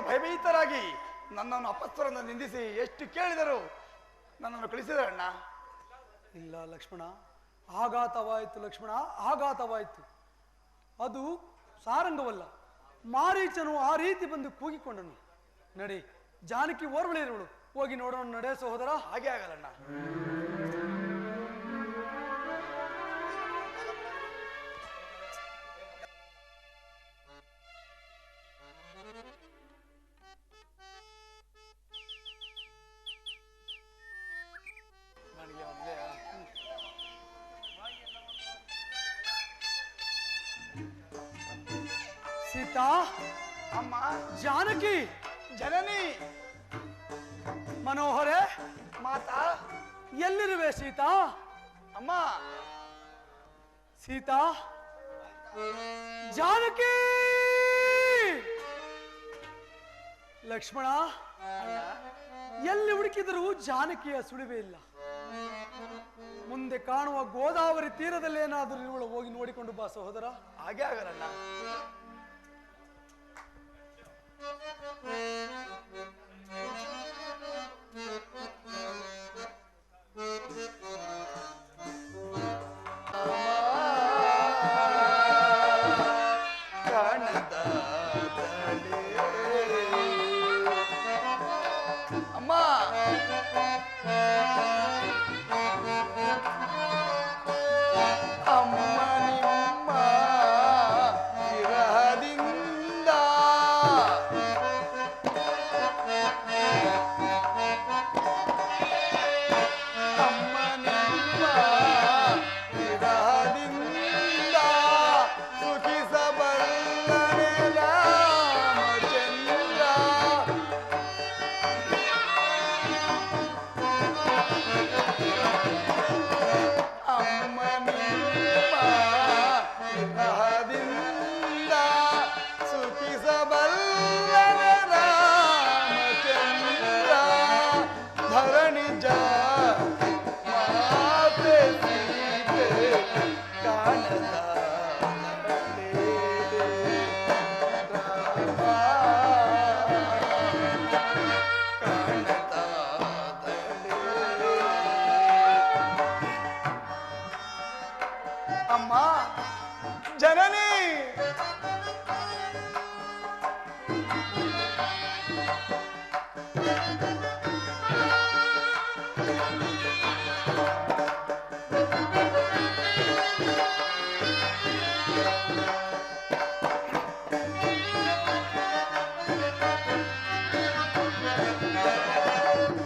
ಭಯಭೀತರಾಗಿ ನನ್ನನ್ನು ಅಪಸ್ವರನ್ನು ನಿಂದಿಸಿ ಎಷ್ಟು ಕೇಳಿದರು ನನ್ನನ್ನು ಕಳಿಸಿದರಣ್ಣ. ಇಲ್ಲ ಲಕ್ಷ್ಮಣ, ಆಘಾತವಾಯಿತು ಲಕ್ಷ್ಮಣ, ಆಘಾತವಾಯಿತು. ಅದು ಸಾರಂಗವಲ್ಲ, ಮಾರೀಚನು ಆ ರೀತಿ ಬಂದು ಕೂಗಿಕೊಂಡನು. ನಡಿ, ಜಾನಕಿ ಓರ್ವಳಿರುವಳು, ಹೋಗಿ ನೋಡೋಣ. ನಡೆ ಸಹೋದರ. ಹಾಗೆ ಆಗಲ್ಲಣ್ಣ. ಸೀತಾ, ಅಮ್ಮ, ಜಾನಕಿ, ಜನನಿ, ಮನೋಹರೇ, ಮಾತಾ, ಎಲ್ಲಿರುವೆ ಸೀತಾ? ಅಮ್ಮ, ಸೀತಾ, ಜಾನಕಿ, ಲಕ್ಷ್ಮಣ, ಎಲ್ಲಿ ಹುಡುಕಿದರೂ ಜಾನಕಿಯ ಸುಳಿವೇ ಇಲ್ಲ. ಮುಂದೆ ಕಾಣುವ ಗೋದಾವರಿ ತೀರದಲ್ಲಿ ಏನಾದರೂ ಇವಳು, ಹೋಗಿ ನೋಡಿಕೊಂಡು ಬಾ ಸಹೋದರ. ಹಾಗೆ ಆಗಲ್ಲಣ್ಣ. ಅಮ್ಮ, ಅಮ್ಮ ನಿಮ್ಮ ವಿರಹದಿಂದ ಅಮ್ಮ ನಿಮ್ಮ ವಿರಹದಿಂದ ಸುಖಿಸಬಲ್ಲನೆ ರಾಮಚಂದ್ರ. ಅಮ್ಮ ನಿಮ್ಮ ವಿರಹದಿಂದ ಸುಖಿಸಬಲ್ಲನೆ ರಾಮಚಂದ್ರ. ಧರಣಿಜ ಮಾತೆ ಸೀತೆ ಕಾಣದ ಅಮ್ಮ, ಜನನಿ,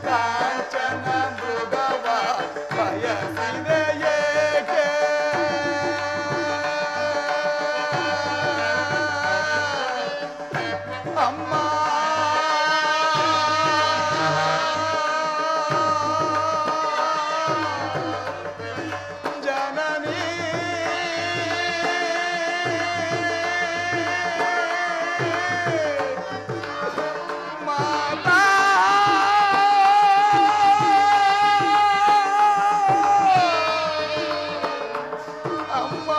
ಕಾಂಚನ ಮೃಗವ ಬಯಸಿದೆ ಏಕೆ? ಅಮ್ಮ, ಜನನಿ, ಮಾತಾ, ಅಮ್ಮ,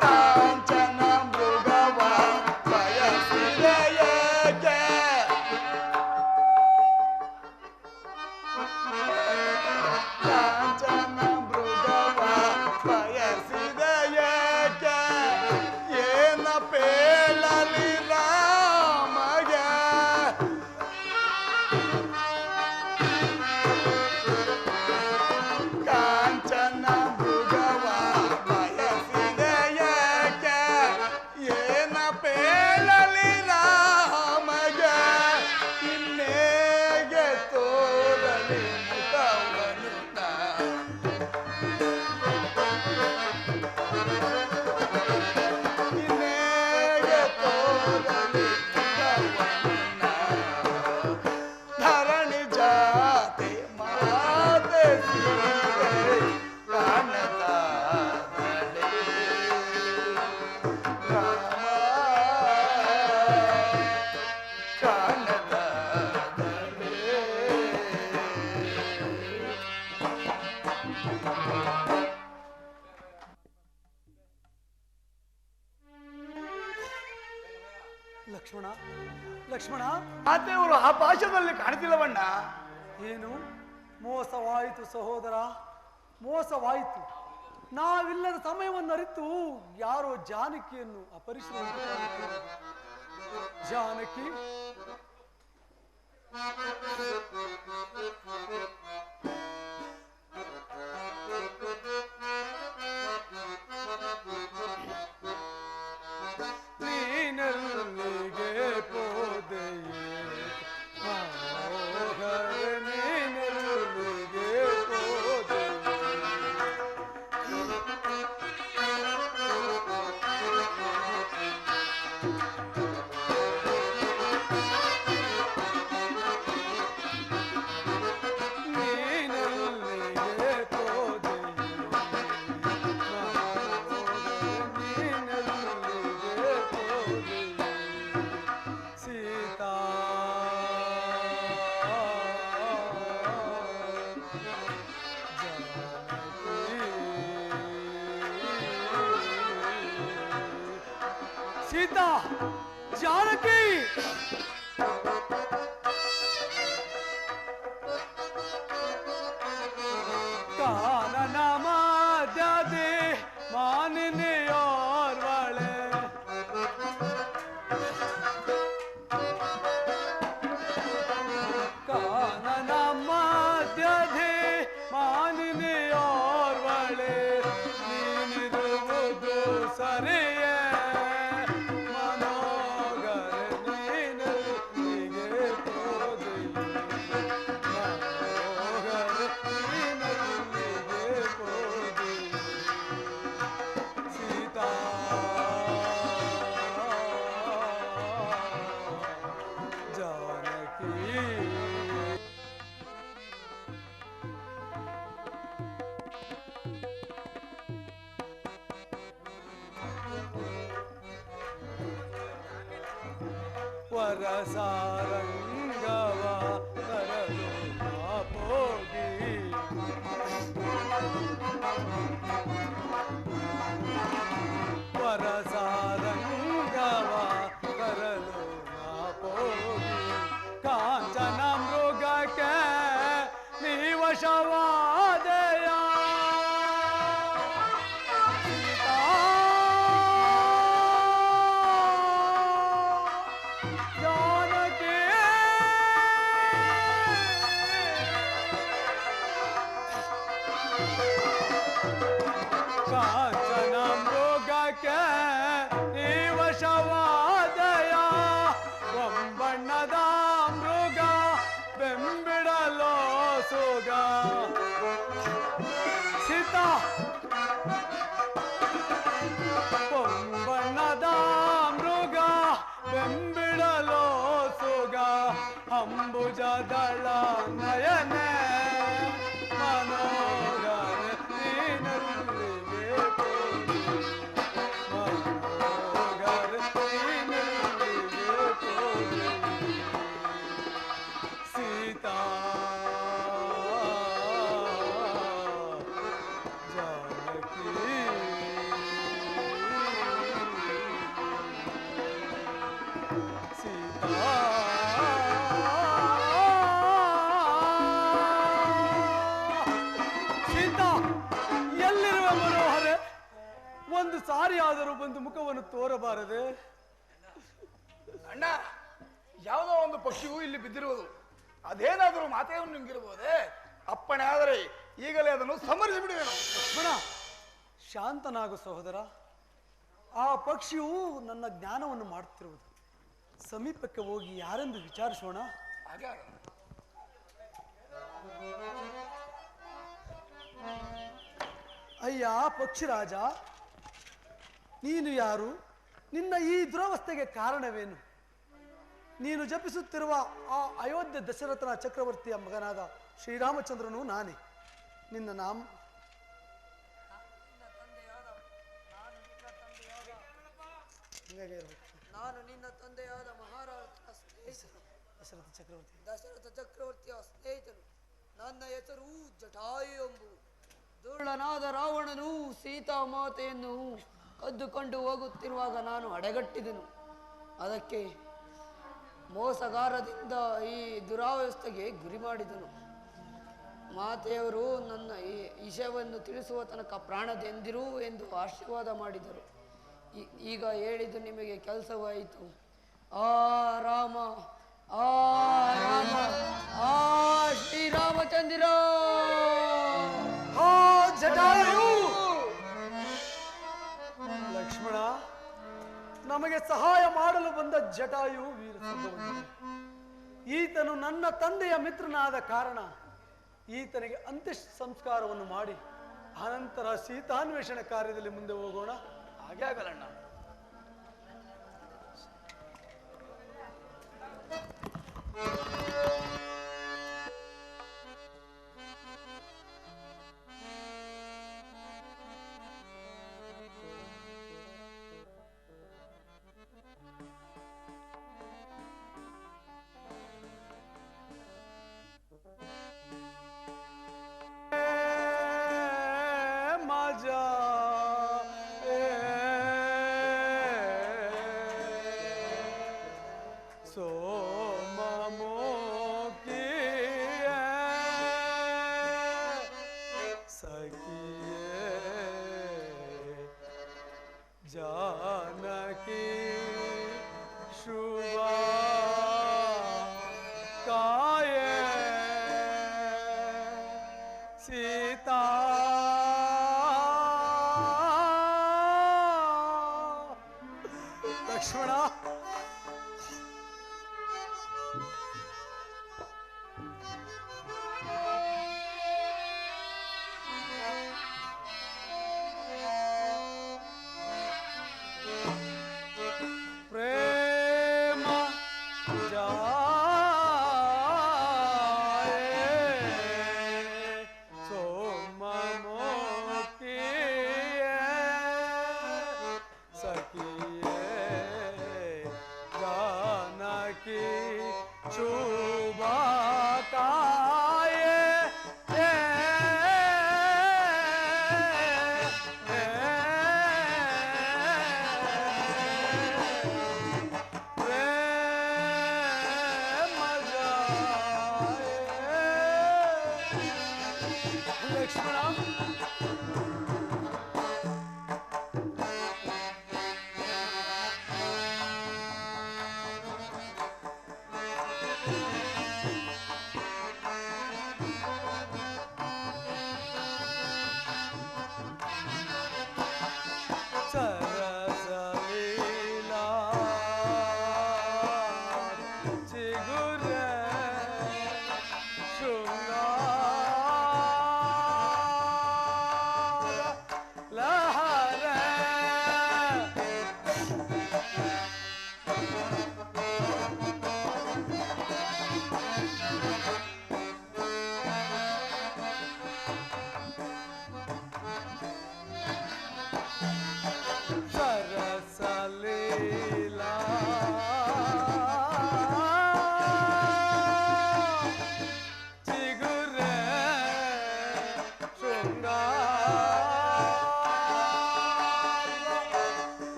ಕಾಂಚನ ಮೃಗವ ಬಯಸಿದೆ ಏಕೆ? ಕಾಂಚನ ಮೃಗವ ಬಯಸಿದೆ ಏಕೆ? ಏನ ಪೇಳಲಿ ರಾಮಗೆ? ಕಾಂಚನ ಮೃಗವ ಬಯಸಿದೆ ಏಕೆ? ಏನ ಪೇಳಲಿ ರಾಮಗೆ? ಇನ್ನೇಗೆ ತೋರಲಿ ಮುಖವನ್ನು ನಾ? ಇನ್ನೇಗೆ ತೋರಲಿ ಮುಖವನ್ನು ನಾ? ಧರಣಿ ಜಾತಿ ಮಾತೆ ಸೀತೆ ಕಾಣದ ನಡೆ ರಾಮ. ಲಕ್ಷ್ಮಣ ಲಕ್ಷ್ಮಣ, ಮಾತೆಯವರು ಆ ಪಾಶದಲ್ಲಿ ಕಾಣ್ತಿಲ್ಲವಣ್ಣ. ಏನು ಮೋಸವಾಯಿತು ಸಹೋದರ, ಮೋಸವಾಯಿತು. ನಾವಿಲ್ಲದ ಸಮಯವನ್ನು ಅರಿತು ಯಾರೋ ಜಾನಕಿಯನ್ನು ಅಪರಿಶೀಲಿಸಿದ್ದಾರೆ. ಜಾನಕಿ ನೀನಲ್ಲಿಗೆ ಪೋದೆಯೇ ನೀನಲ್ಲಿಗೆ ಪೋದೆಯೇ. ಸೀತಾ, ಜಾನಕಿ, ಕಾನನ ಮಾದ್ಯದೆ ಮಾನಿನಿಯೋರ್ವಳೆ, ಕಾನನ ಮಾದ್ಯದೆ ಮಾನಿನಿಯೋರ್ವಳೆ, ನೀನಿರುವುದು ಸರಿಯೇ ವರಸಾರಂಗವ ಕರಲು ಹೋಗಿ ವರಸಾರಂಗವ ಕರಲು ಹೋಗಿ ಕಾಂಚನ ಮೃಗಕ್ಕೆ ನೀವಶವಾದೆಯ ಕಾಂಚನ ಮೃಗಕ್ಕೆ ನೀವಶವಾದಯ ಒಂಬಣ್ಣದ ಮೃಗ ಬೆಂಬಿಡಲೋ ಸುಗ ಸೀತಾ ಒಂಬಣ್ಣದ ಮೃಗ ಬೆಂಬಿಡಲೋ ಸುಗ ಅಂಬುಜದಳ ನಯನೆ ಮನೋಗರ ಸೀತಾ ಜಾನಕಿ ಸೀತಾ ಸೀತಾ ಎಲ್ಲಿರುವ ಮನೋಹರೆ, ಒಂದು ಸಾರಿ ಆದರೂ ಬಂದು ಮುಖವನ್ನು ತೋರಬಾರದೆ? ಅಣ್ಣ, ಯಾವುದೋ ಒಂದು ಪಕ್ಷಿಯು ಇಲ್ಲಿ ಬಿದ್ದಿರುವುದು, ಅದೇನಾದರೂ ಮಾತೆಯನ್ನು ನುಂಗಿರಬಹುದೇ? ಅಪ್ಪಣೆ ಆದರೆ ಈಗಲೇ ಅದನ್ನು ಸಂಹರಿಸಿ ಬಿಡುವೆನು. ಲಕ್ಷ್ಮಣ, ಶಾಂತನಾಗು ಸಹೋದರ. ಆ ಪಕ್ಷಿಯು ನನ್ನ ಜ್ಞಾನವನ್ನು ಮಾಡುತ್ತಿರುವುದು. ಸಮೀಪಕ್ಕೆ ಹೋಗಿ ಯಾರೆಂದು ವಿಚಾರಿಸೋಣ. ಹಾಗೆ ಅಯ್ಯ ಪಕ್ಷಿರಾಜ, ನೀನು ಯಾರು? ನಿನ್ನ ಈ ದುರವಸ್ಥೆಗೆ ಕಾರಣವೇನು? ನೀನು ಜಪಿಸುತ್ತಿರುವ ಆ ಅಯೋಧ್ಯೆ ದಶರಥನ ಚಕ್ರವರ್ತಿಯ ಮಗನಾದ ಶ್ರೀರಾಮಚಂದ್ರನು ನಾನೇ. ನಿನ್ನ ನಾಮ ನಾನು ನಿನ್ನ ತಂದೆಯಾದ ಮಹಾರಾಜನ ಸ್ನೇಹಿತನು, ದಶರಥ ಚಕ್ರವರ್ತಿಯ ಸ್ನೇಹಿತನು. ನನ್ನ ಹೆಸರು ಜಟಾಯು ಎಂಬುದು. ದುರ್ಳನಾದ ರಾವಣನು ಸೀತಾಮಾತೆಯನ್ನು ಕದ್ದುಕೊಂಡು ಹೋಗುತ್ತಿರುವಾಗ ನಾನು ಅಡೆಗಟ್ಟಿದನು. ಅದಕ್ಕೆ ಮೋಸಗಾರದಿಂದ ಈ ದುರಾವಸ್ಥೆಗೆ ಗುರಿ ಮಾಡಿದನು. ಮಾತೆಯವರು ನನ್ನ ಈ ವಿಷಯವನ್ನು ತಿಳಿಸುವ ತನಕ ಪ್ರಾಣದೆಂದಿರು ಎಂದು ಆಶೀರ್ವಾದ ಮಾಡಿದರು. ಈಗ ಹೇಳಿದ್ದು ನಿಮಗೆ ಕೆಲಸವಾಯಿತು. ಆ ರಾಮ, ಆ ರಾಮ, ಆ ಶ್ರೀರಾಮಚಂದ್ರ, ಆ ಜಟಾಯು. ಲಕ್ಷ್ಮಣ, ನಮಗೆ ಸಹಾಯ ಮಾಡಲು ಬಂದ ಜಟಾಯು ವೀರಸಿದ್ಧವಂತ. ಈತನು ನನ್ನ ತಂದೆಯ ಮಿತ್ರನಾದ ಕಾರಣ ಈತನಿಗೆ ಅಂತ್ಯ ಸಂಸ್ಕಾರವನ್ನು ಮಾಡಿ ಅನಂತರ ಸೀತಾನ್ವೇಷಣೆ ಕಾರ್ಯದಲ್ಲಿ ಮುಂದೆ ಹೋಗೋಣ. ಹಾಗೆ ಆಗಲಣ್ಣ. जानकी शुभ काये सीता लक्ष्मण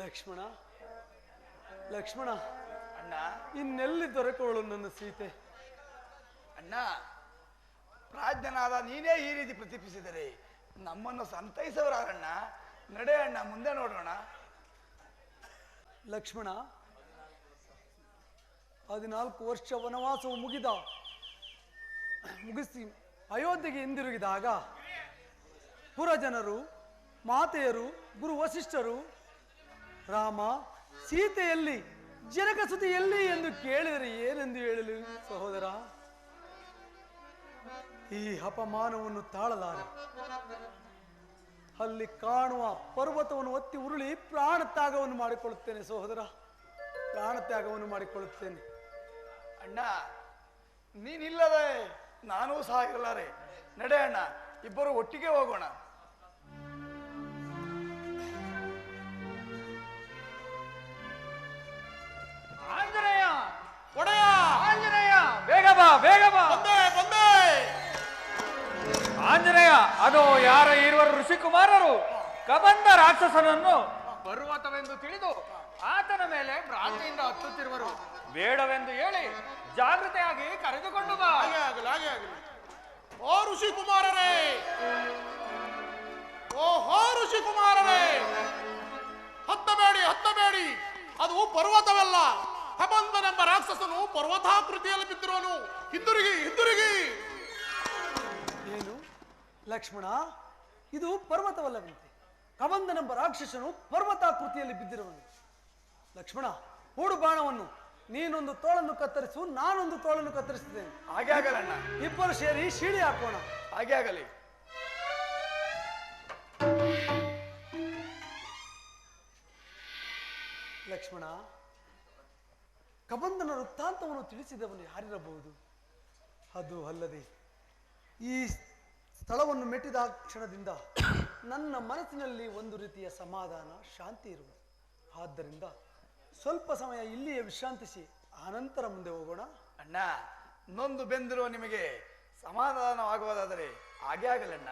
ಲಕ್ಷ್ಮಣ ಲಕ್ಷ್ಮಣ, ಅಣ್ಣ ಇನ್ನೆಲ್ಲಿ ದೊರಕುವಳು ನನ್ನ ಸೀತೆ? ಅಣ್ಣ, ಪ್ರಾಜ್ಞನಾದ ನೀನೇ ಈ ರೀತಿ ಪ್ರತಿಪಿಸಿದರೆ ನಮ್ಮನ್ನು ಸಂತೈಸವರಾರಣ್ಣ. ನಡೆ ಅಣ್ಣ, ಮುಂದೆ ನೋಡೋಣ. ಲಕ್ಷ್ಮಣ, 14 ವರ್ಷ ವನವಾಸವು ಮುಗಿಸಿ ಅಯೋಧ್ಯೆಗೆ ಹಿಂದಿರುಗಿದಾಗ ಪುರಜನರು, ಮಾತೆಯರು, ಗುರು ವಸಿಷ್ಠರು ರಾಮ ಸೀತೆಯಲ್ಲಿ, ಜನಕಸುತಿ ಎಲ್ಲಿ ಎಂದು ಕೇಳಿದರೆ ಏನೆಂದು ಹೇಳಲು ಸಹೋದರ? ಈ ಅಪಮಾನವನ್ನು ತಾಳಲಾರೆ. ಅಲ್ಲಿ ಕಾಣುವ ಪರ್ವತವನ್ನು ಒತ್ತಿ ಉರುಳಿ ಪ್ರಾಣ ತ್ಯಾಗವನ್ನು ಮಾಡಿಕೊಳ್ಳುತ್ತೇನೆ ಸಹೋದರ, ಪ್ರಾಣ ತ್ಯಾಗವನ್ನು ಮಾಡಿಕೊಳ್ಳುತ್ತೇನೆ. ಅಣ್ಣ, ನೀನಿಲ್ಲದೆ ನಾನೂ ಸಹ ಇರಲಾರೆ. ನಡೆ ಅಣ್ಣ, ಇಬ್ಬರು ಒಟ್ಟಿಗೆ ಹೋಗೋಣ. ಆಂಜನೇಯ ಒಡೆಯ, ಆಂಜನೇಯ ಬೇಗ ಬಾ, ಬೇಗ ಬಾ. ಬಂದೆ. ಆಂಜನೇಯ, ಅದು ಯಾರ ಇರುವರು ಋಷಿಕುಮಾರರು ಕಬಂಧ ರಾಕ್ಷಸನನ್ನು ಪರ್ವತವೆಂದು ತಿಳಿದು ಆತನ ಮೇಲೆ ಭ್ರಾಂತಿಯಿಂದ ಹತ್ತುತ್ತಿರುವರು. ಬೇಡವೆಂದು ಹೇಳಿ ಜಾಗೃತೆಯಾಗಿ ಕರೆದುಕೊಂಡು ಬಾ. ಹಾಗೆ ಆಗಲಿ. ಓ ಋಷಿಕುಮಾರರೇ, ಓಹೋ ಋಷಿಕುಮಾರರೇ, ಹತ್ತಬೇಡಿ. ಅದು ಪರ್ವತವಲ್ಲ, ಕಬಂಧನೆಂಬ ರಾಕ್ಷಸನು ಪರ್ವತಾಕೃತಿಯಲ್ಲಿ ಬಿದ್ದಿರುವನು. ಹಿಂದಿರುಗಿ. ಏನು ಲಕ್ಷ್ಮಣ, ಇದು ಪರ್ವತವಲ್ಲವಂತೆ. ಕಬಂಧನೆಂಬ ರಾಕ್ಷಸನು ಪರ್ವತಾಕೃತಿಯಲ್ಲಿ ಬಿದ್ದಿರುವನು. ಲಕ್ಷ್ಮಣ, ಹೂಡು ಬಾಣವನ್ನು. ನೀನೊಂದು ತೋಳನ್ನು ಕತ್ತರಿಸು, ನಾನೊಂದು ತೋಳನ್ನು ಕತ್ತರಿಸಿದ್ದೇನೆ. ಹಾಗೆ ಆಗಲಣ್ಣ, ಇಬ್ಬರು ಸೇರಿ ಶಿಡಿ ಹಾಕೋಣ. ಹಾಗೆ ಆಗಲಿ. ಲಕ್ಷ್ಮಣ, ಕಬಂಧನ ವೃತ್ತಾಂತವನ್ನು ತಿಳಿಸಿದವನು ಯಾರಿರಬಹುದು? ಅದು ಅಲ್ಲದೆ ಈ ಸ್ಥಳವನ್ನು ಮೆಟ್ಟಿದ ಕ್ಷಣದಿಂದ ನನ್ನ ಮನಸ್ಸಿನಲ್ಲಿ ಒಂದು ರೀತಿಯ ಸಮಾಧಾನ, ಶಾಂತಿ ಇರುವುದು. ಆದ್ದರಿಂದ ಸ್ವಲ್ಪ ಸಮಯ ಇಲ್ಲಿಯೇ ವಿಶ್ರಾಂತಿಸಿ ಆನಂತರ ಮುಂದೆ ಹೋಗೋಣ. ಅಣ್ಣ, ನೊಂದು ಬೆಂದಿರುವ ನಿಮಗೆ ಸಮಾಧಾನವಾಗುವುದಾದರೆ ಹಾಗೆ ಆಗಲಣ್ಣ.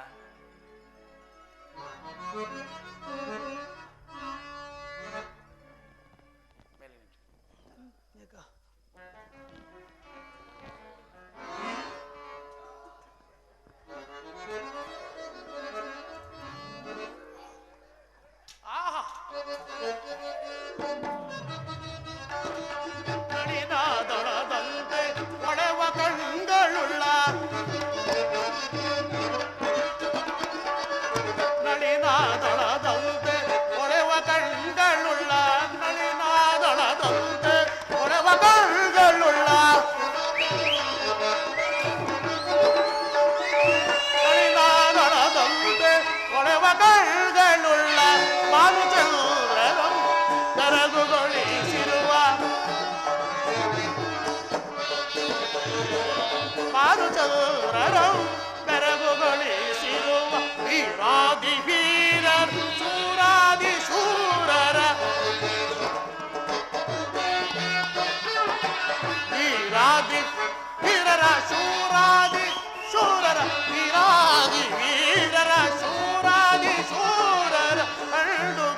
ನಳಿನಾದಳದಂತೆ ಒಡೆವ ಕಣ್ಗಳುಳ್ಳ, ನಳಿನಾದಳದಂತೆ ಒಡೆವ ಕಣ್ಗಳುಳ್ಳ, ನಳಿನಾದಳದಂತೆ ಒಡೆವ ಕಣ್ಗಳುಳ್ಳ, ನಳಿನಾದಳದಂತೆ ಒಡೆವ ಕಣ್ಗಳುಳ್ಳ, ಭಾನುಚಂದ್ರನು ಕರಗುಗೊಳಿಸಿರುವ, ಭಾನುಚಂದ್ರನು ಬೆರಗುಗೊಳಿಸಿರುವ ವೀರಾದಿ ವೀರರ, ಶೂರಾದಿ ಶೂರರ, ವೀರಾದಿ ವೀರರ, ಶೂರಾದಿ ಶೂರರ, ವೀರಾದಿ ವೀರರ, ಶೂರಾದಿ ಶೂರರ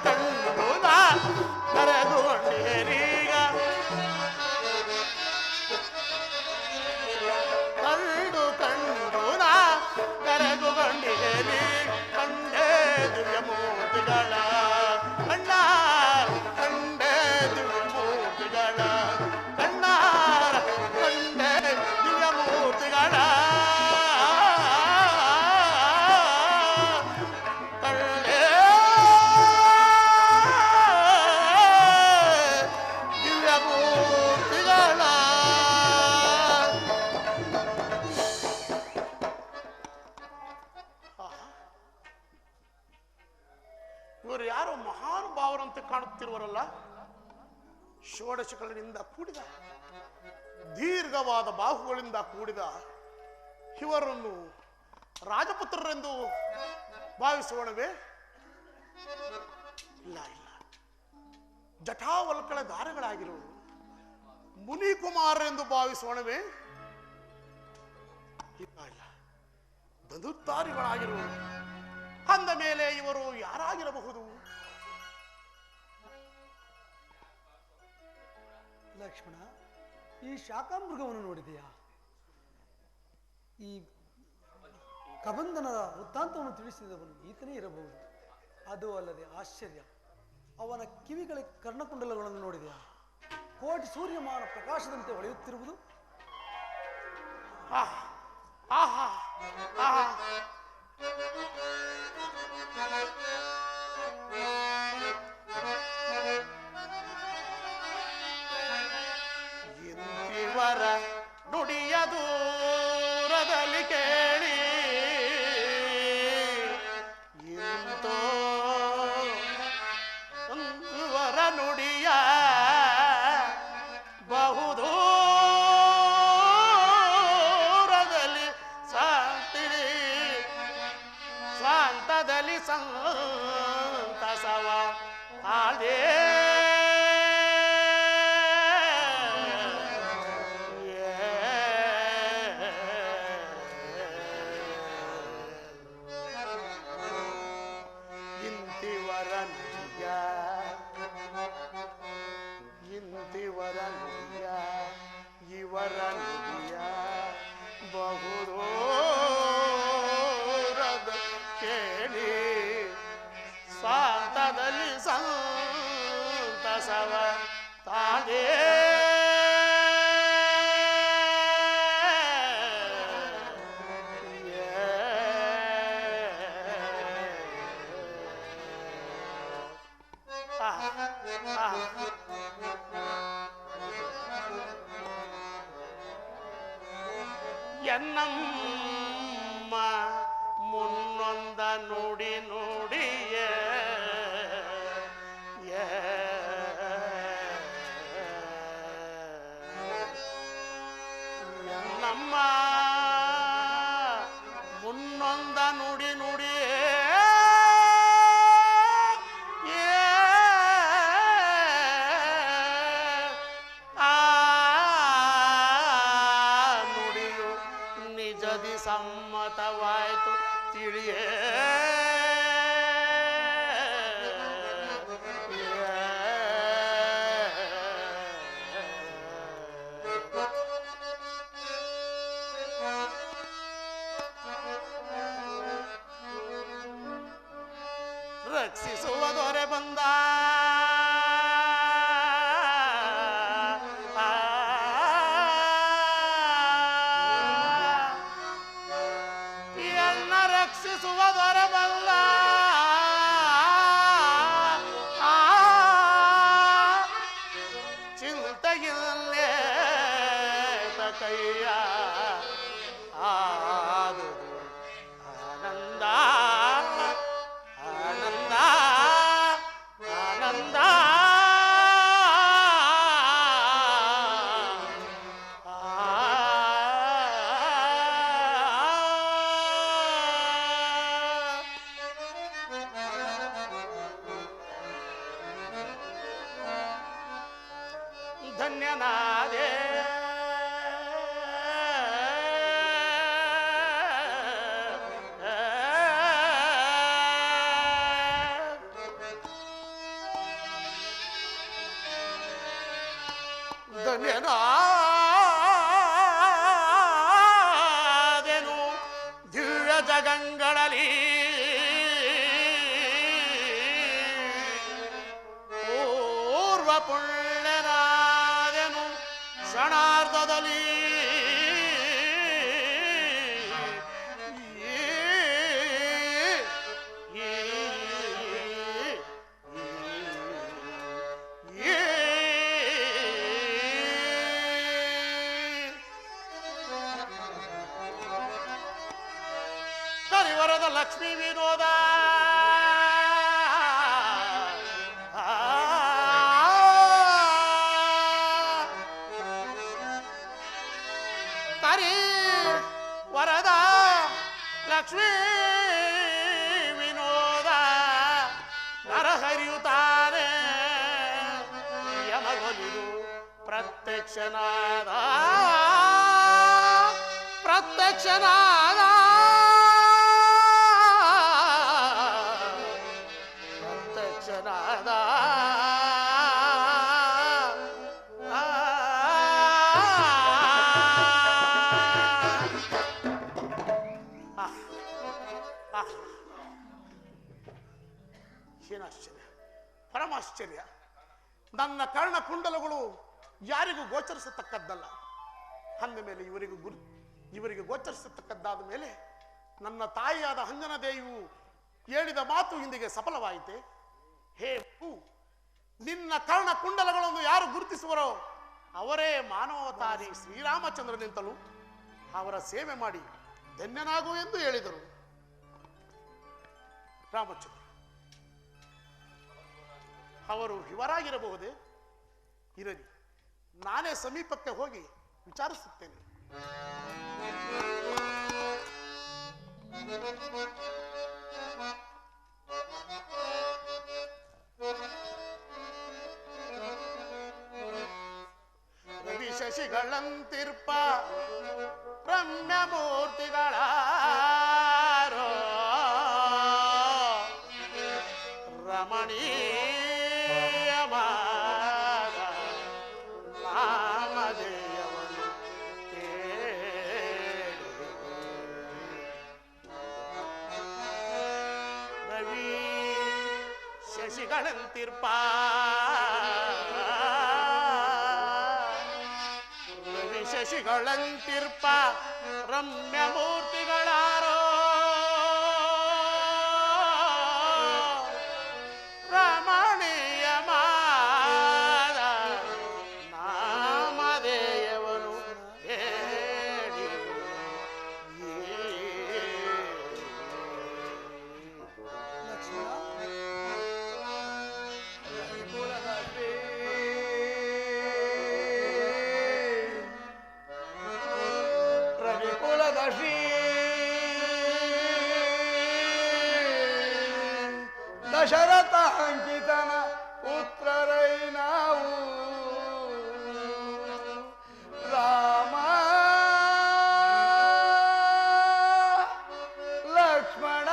ಕಂಡು ನಾ ಕರೆದುಕೊಂಡಿರೀಗ, ಕಂಡು ನಾ ಕರೆದುಕೊಂಡಿರಿ. ಕಂಡೇ ದಿವ್ಯ ಮೂರ್ತಿಗಳ ಅಣ್ಣ, ಕಂಡೇ ದಿವ್ಯ ಮೂರ್ತಿಗಳ ಕಣ್ಣಾರ, ಕಂಡೇ ದಿವ್ಯ ಮೂರ್ತಿಗಳ ಕಂಡೇ ದಿವ್ಯ ಮೂರ್ತಿಗಳ. ಇವರು ಷೋಡಶಗಳಿಂದ ಕೂಡಿದ ದೀರ್ಘವಾದ ಬಾಹುಗಳಿಂದ ಕೂಡಿದ ಇವರನ್ನು ರಾಜಪುತ್ರರೆಂದು ಭಾವಿಸೋಣವೇ? ಇಲ್ಲ ಇಲ್ಲ, ಜಟಾವಲ್ಕಳ ದಾರಗಳಾಗಿರುವುದು ಮುನಿಕುಮಾರರೆಂದು ಭಾವಿಸೋಣವೇ? ಇಲ್ಲ ಇಲ್ಲ, ಧನುರ್ಧಾರಿಗಳಾಗಿರುವುದು. ಅಂದ ಮೇಲೆ ಇವರು ಯಾರಾಗಿರಬಹುದು? ಲಕ್ಷ್ಮಣ, ಈ ಶಾಖಾಮೃಗವನ್ನು ನೋಡಿದೆಯಾ? ಈ ಕಬಂಧನದ ವೃತ್ತಾಂತವನ್ನು ತಿಳಿಸಿದವನು ಈತನೇ ಇರಬಹುದು. ಅದು ಅಲ್ಲದೆ ಆಶ್ಚರ್ಯ, ಅವನ ಕಿವಿಗಳಿಗೆ ಕರ್ಣಕುಂಡಲಗಳನ್ನು ನೋಡಿದೆಯಾ? ಕೋಟಿ ಸೂರ್ಯಮಾನ ಪ್ರಕಾಶದಂತೆ ಹೊಳೆಯುತ್ತಿರುವುದು. ಇಂತಿವರ ನುಡಿಯ ದೂರದಲ್ಲಿ ಕೇಳಿ ಇಂತೋ ಇಂತಿವರ ನುಡಿಯ ಬಹುದೂರದಲ್ಲಿ ಸ್ವಾಂತದಲ್ಲಿ ಸಂತಸವ ಆದೇ ಇವರ ನುಡಿಯ ಬಹುದೂರದ ಕೇಳಿ ಸ್ವಾಂತದಲ್ಲಿ ಸಂತಸವ ತಾನೇ ಎನ್ನಮ್ಮ ಮುನ್ನೊಂದ ನುಡಿ ನುಡಿಯೇ ಎನ್ನಮ್ಮ ಮುನ್ನೊಂದ ನುಡಿ ನುಡಿಯೇ ಸಮ್ಮತವಾಯಿತು ತಿಳಿಯೇ ರಕ್ಷಿಸುವ ದೊರೆ ಬಂದ ರಕ್ಷಿಸುವ ದೊರೆ ಬಂದ ಚಿಂತೆಗಿಲ್ಲೇ ಕೈಯ ಆದುದು ಆನಂದ ಆನಂದ ಆನಂದ ಧನ್ಯನಾದೆ ಧನ್ಯನಾದೆನು ದಿವ್ಯ ಜಗಂಗಳಲ್ಲಿ ಪೂರ್ವ ಪುಣ್ಯನಾದೆನು ಕ್ಷಣಾರ್ಧದಲ್ಲಿ ಕರಿವರದ ಲಕ್ಷ್ಮೀ ವಿನೋದ ವರದ ಲಕ್ಷ್ಮೀ ವಿನೋದ ನರಹರಿಯುತ್ತಾನೆ ಯಮಗೊಲಿದು ಪ್ರತ್ಯಕ್ಷನಾದ ಪ್ರತ್ಯಕ್ಷನಾದ ಪ್ರತ್ಯಕ್ಷನಾದ ಏನಾಶ್ಚರ್ಯ, ಪರಮಾಶ್ಚರ್ಯ. ನನ್ನ ಕರ್ಣಕುಂಡಲಗಳು ಯಾರಿಗೂ ಗೋಚರಿಸತಕ್ಕದ್ದಲ್ಲ. ಅಂದ ಮೇಲೆ ಇವರಿಗೆ ಗೋಚರಿಸತಕ್ಕದ್ದಾದ ಮೇಲೆ ನನ್ನ ತಾಯಿಯಾದ ಅಂಜನ ದೇವಿಯು ಹೇಳಿದ ಮಾತು ಇಂದಿಗೆ ಸಫಲವಾಯಿತೆ. ಹೇ ನಿನ್ನ ಕರ್ಣಕುಂಡಲಗಳನ್ನು ಯಾರು ಗುರುತಿಸುವರೋ ಅವರೇ ಮಾನವತಾರಿ ಶ್ರೀರಾಮಚಂದ್ರನಿಂತಲೂ ಅವರ ಸೇವೆ ಮಾಡಿ ಧನ್ಯನಾಗು ಎಂದು ಹೇಳಿದರು. ರಾಮಚಂದ್ರ ಅವರು ಇವರಾಗಿರಬಹುದೇ? ಇರಲಿ, ನಾನೇ ಸಮೀಪಕ್ಕೆ ಹೋಗಿ ವಿಚಾರಿಸುತ್ತೇನೆ. ರವಿ ಶಶಿಗಳಂತಿರ್ಪ ರಮ್ಯ ಮೂರ್ತಿಗಳ ರಮಣೀಯವಾದ ನಾಮಧೇಯವನ್ನು ರವಿ ಶಶಿಗಳಂತಿರ್ಪ ರವಿ ಶಶಿಗಳಂತಿರ್ಪ ರಮ್ಯ ಮೂರ್ತಿಗಳಾರೋ ರಮಣೀಯವಾದ ನಾಮಧೇಯವನ್ನು ಹೇಳಿ ರವಿಕುಲದ ಶ್ರೀ ದಶರಥ ಅಂಕಿತನ ಪುತ್ರರೈ ನಾವು ರಾಮ ಲಕ್ಷ್ಮಣ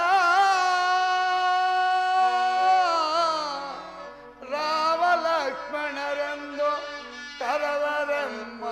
ರಾಮ ಲಕ್ಷ್ಮಣರೆಂದು ಕರವರೆಮ್ಮ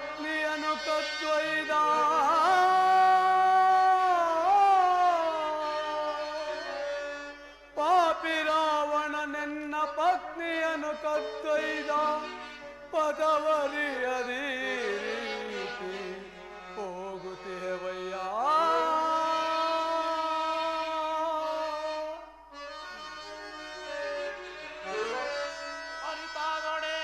ಪತ್ನಿಯನ್ನು ಕದ್ದೊಯ್ದ ಪಾಪಿ ರಾವಣ ನಿನ್ನ ಪತ್ನಿಯನ್ನು ಕದ್ದೊಯ್ದ ಪದವರಿಯದಿ ರೀತಿ ಹೋಗುತ್ತೇವಯ್ಯ ಅರಿತಾದೊಡೆ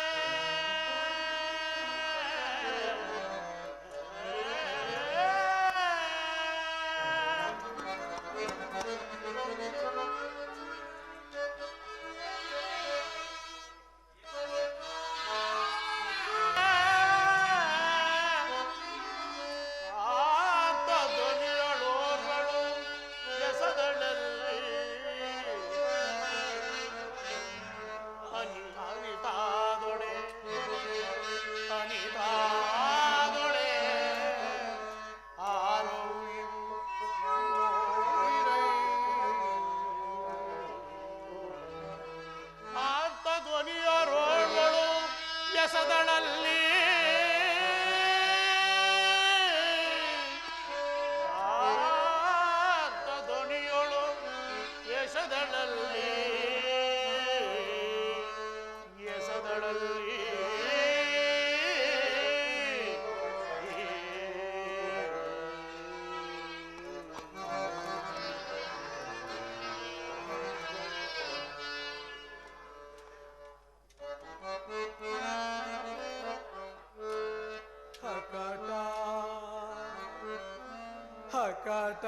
ಎಸದಳಲ್ಲಿ ಧ್ವನಿಯೊಳು ಎಸದಳಲ್ಲಿ ಎಸದಳಲ್ಲಿ ಹಕಟ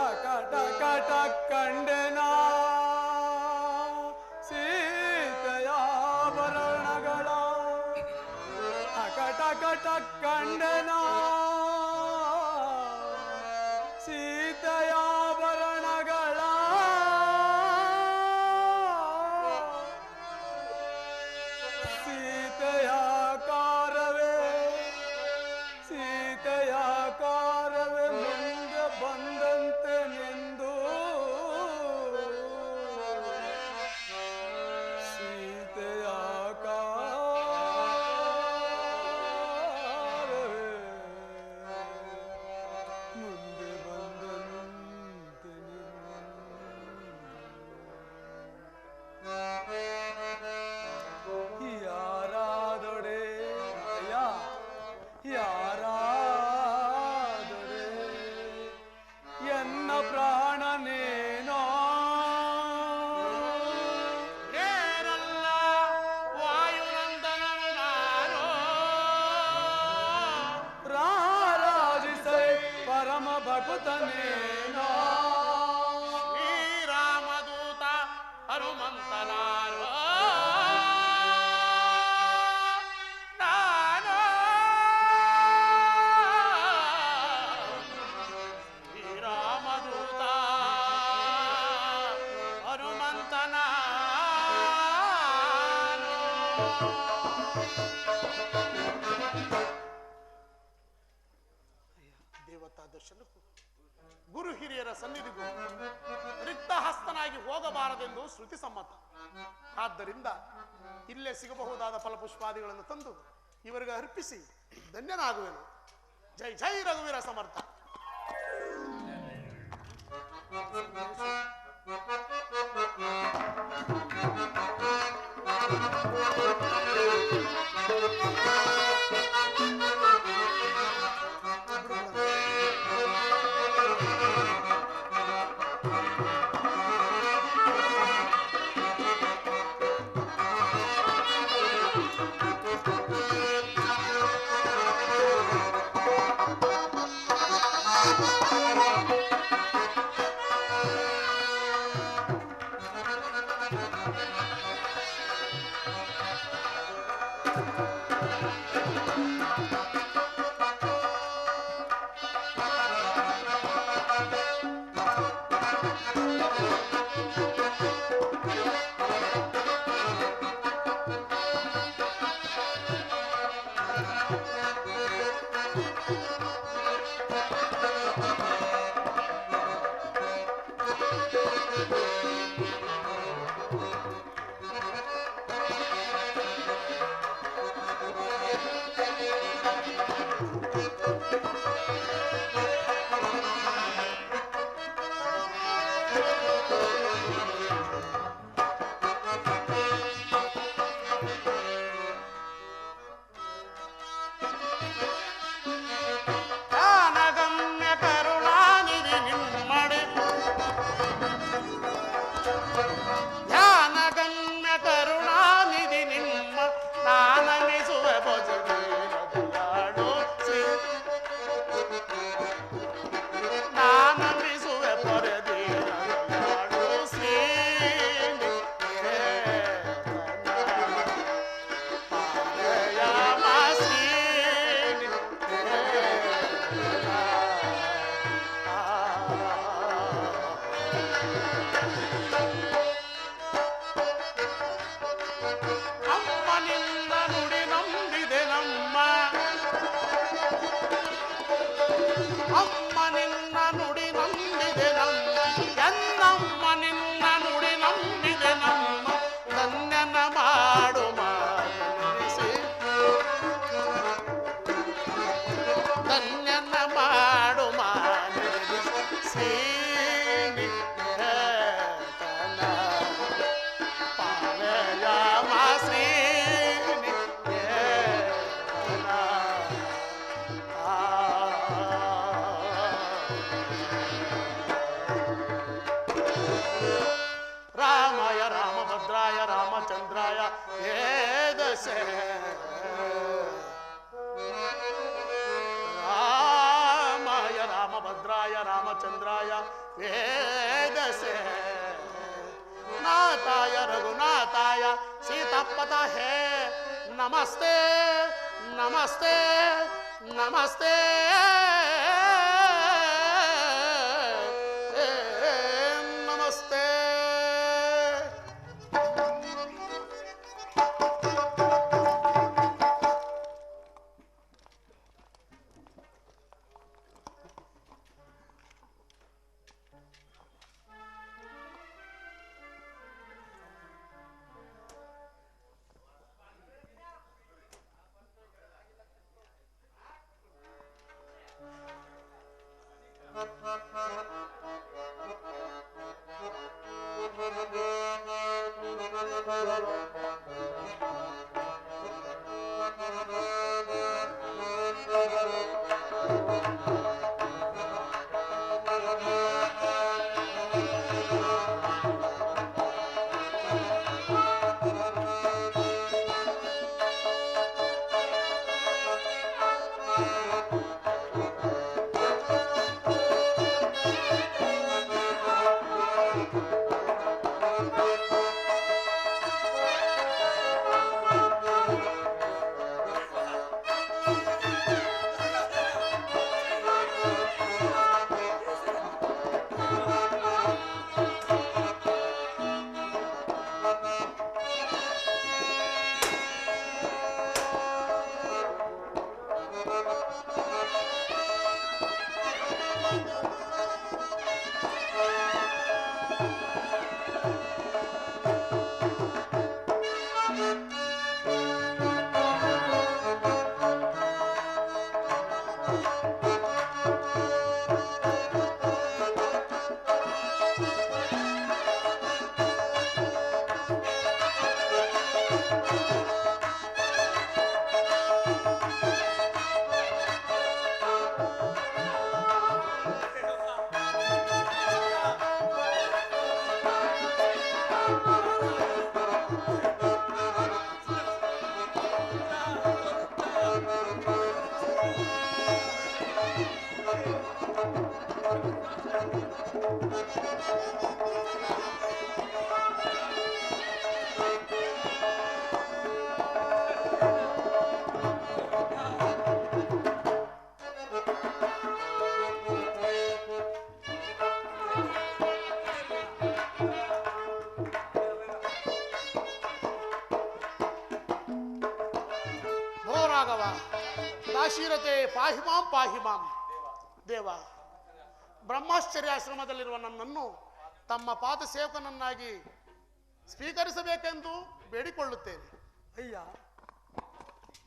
ಹಕಟ ಕಟ ಕಂಡೆನ ಸೀತೆಯ ಆಭರಣಗಳ ಹಕಟ ಕಟ ಕಂಡೆನ ಸೀತೆಯ ಆಭರಣಗಳ ಸೀತೆಯ ಕಾರ್ಯವೇ ಮುಂದೆ ಬಂದಂತೆ ನಿಂದು ಸೀತೆಯ ಕಾರ್ಯವೇ ಮುಂದೆ ಬಂದಂತೆ ನಿಂದು ಯಾರಾದೊಡೆ ಯಾರಾದರೆ ಎನ್ನ ಪ್ರಾಣನೇನೋ ನೇರಲ್ಲ ವಾಯುನಂದನನು ನಾನು ರಾರಾಜಿಸೈ ಪರಮ ಭಕುತನೇನೋ ಶ್ರೀರಾಮದೂತ ಹನುಮಂತನಾರೋ ದೇವತಾ ದರ್ಶನಕ್ಕೂ ಗುರು ಹಿರಿಯರ ಸನ್ನಿಧಿಗೂ ರಿಕ್ತ ಹಸ್ತನಾಗಿ ಹೋಗಬಾರದೆಂದು ಶ್ರುತಿ ಸಮ್ಮತ. ಆದ್ದರಿಂದ ಇಲ್ಲೇ ಸಿಗಬಹುದಾದ ಫಲಪುಷ್ಪಾದಿಗಳನ್ನು ತಂದು ಇವರಿಗೆ ಅರ್ಪಿಸಿ ಧನ್ಯನಾಗುವೆನು. ಜೈ ಜೈ ರಘುವೀರ ಸಮರ್ಥ. ವೇದಸೆ ರಾಮಾಯ ರಾಮಭದ್ರಾಯ ರಾಮಚಂದ್ರಾಯ ವೇದಸೆ ನಾಥಾಯ ರಘುನಾಥಾಯ ಸೀತಾಪತಹೇ ನಮಸ್ತೆ ನಮಸ್ತೆ ನಮಸ್ತೆ ನಮಸ್ತೆ. ರಾಘವ ದಾಶೀರತೆ ಪಾಹಿಮಾಂ ಪಾಹಿಮಾಂ. ದೇವ, ಬ್ರಹ್ಮಶ್ಚರ್ಯಾಶ್ರಮದಲ್ಲಿರುವ ನನ್ನನ್ನು ತಮ್ಮ ಪಾದ ಸೇವಕನನ್ನಾಗಿ ಸ್ವೀಕರಿಸಬೇಕೆಂದು ಬೇಡಿಕೊಳ್ಳುತ್ತೇನೆ. ಅಯ್ಯ,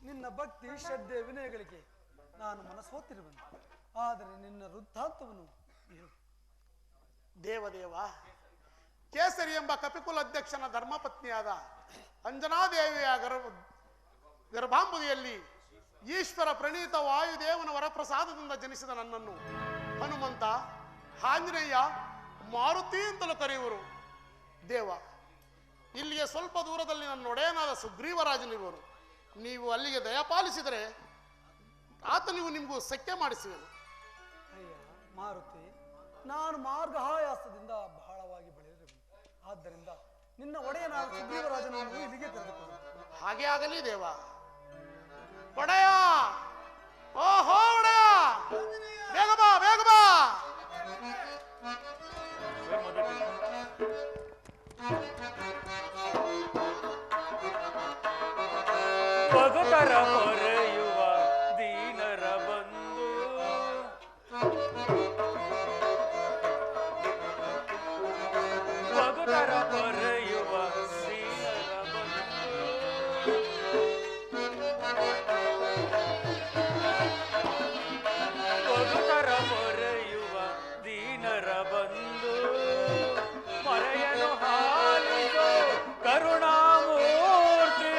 ನಿನ್ನ ಭಕ್ತಿ ಶ್ರದ್ಧೆ ವಿನಯಗಳಿಗೆ ನಾನು ಮನಸ್ಸೋತಿರುವೆನು. ಆದರೆ ನಿನ್ನ ವೃತ್ತಾಂತವನ್ನು ದೇವದೇವ, ಕೇಸರಿ ಎಂಬ ಕಪಿಕುಲ ಅಧ್ಯಕ್ಷನ ಧರ್ಮಪತ್ನಿಯಾದ ಅಂಜನಾದೇವಿಯ ಗರ್ಭಾಂಬುದಿಯಲ್ಲಿ ಈಶ್ವರ ಪ್ರಣೀತ ವಾಯುದೇವನ ವರಪ್ರಸಾದದಿಂದ ಜನಿಸಿದ ನನ್ನನ್ನು ಹನುಮಂತ, ಆಂಜನೇಯ, ಮಾರುತಿ ಅಂತಲೂ ಕರೆಯುವರು. ದೇವ, ಇಲ್ಲಿಗೆ ಸ್ವಲ್ಪ ದೂರದಲ್ಲಿ ನನ್ನ ಒಡೆಯನಾದ ಸುಗ್ರೀವರಾಜನಿರುವರು. ನೀವು ಅಲ್ಲಿಗೆ ದಯಪಾಲಿಸಿದರೆ ಆತನಿಗೂ ನಿಮಗೂ ಸಖ್ಯ ಮಾಡಿಸುವೆನು. ಅಯ್ಯ ಮಾರುತಿ, ನಾನು ಮಾರ್ಗಹಾಯಾಸದಿಂದ ಬಹಳವಾಗಿ ಬೆಳೆದಿರುವೆ. ಆದ್ದರಿಂದ ನಿನ್ನ ಒಡೆಯನಾದ ಸುಗ್ರೀವರಾಜನನ್ನು ಇಲ್ಲಿಗೆ ಕರೆದುಕೊಂಡು ಹಾಗೆ ಆಗಲಿ ದೇವ. ಒಡೆಯ, ಓಹೋ ಒಡೆಯ, ಬೇಗ ಬಾ ಬೇಗ ಬಾ. ಬದುಕರ ಹೊರೆಯುವ ದೀನರ ಬಂದು ಬದುಕರ ಹೊರೆಯುವ ದೀನರ ಬದುಕರ ಹೊರೆಯುವ ದೀನರ ಬಂದು ಮರೆಯನು ಹಾಲಿಸೋ ಕರುಣಾಮೂರ್ತಿ.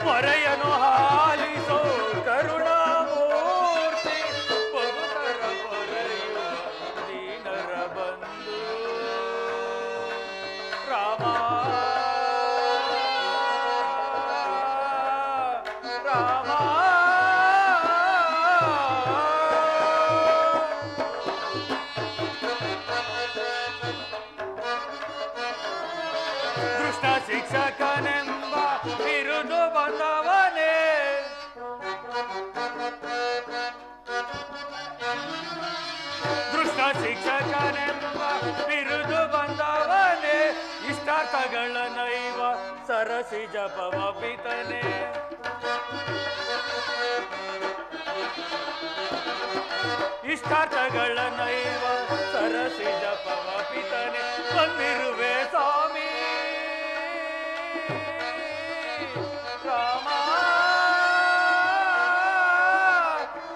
ಮರೆಯನು ಹಾಲಿಸೋ ಕರುಣಾಮೂರ್ತಿ. ಬದುಕರ ಹೊರೆಯುವ ದೀನರ ಬಂದು ರಾಮ ರಾಮ ಕೃಷ್ಣ ಶಿಕ್ಷಕನೆಂಬ ಬಿರುದು ಬಂದವನೇ ಕೃಷ್ಣ ಶಿಕ್ಷಕನೆಂಬ ಬಿರುದು ಬಂದವನೇ ಇಷ್ಟಾರ್ಥಗಳ ನೈವ ಸರಸಿ ಜಪವ ಪಿತನೆ ಇಷ್ಟಾರ್ಥಗಳ ನೈವ ಸರಸಿ ಜಪವ ಪಿತನೆ ಬಂದಿರುವೆ ಸ್ವಾಮಿ ರಾಮ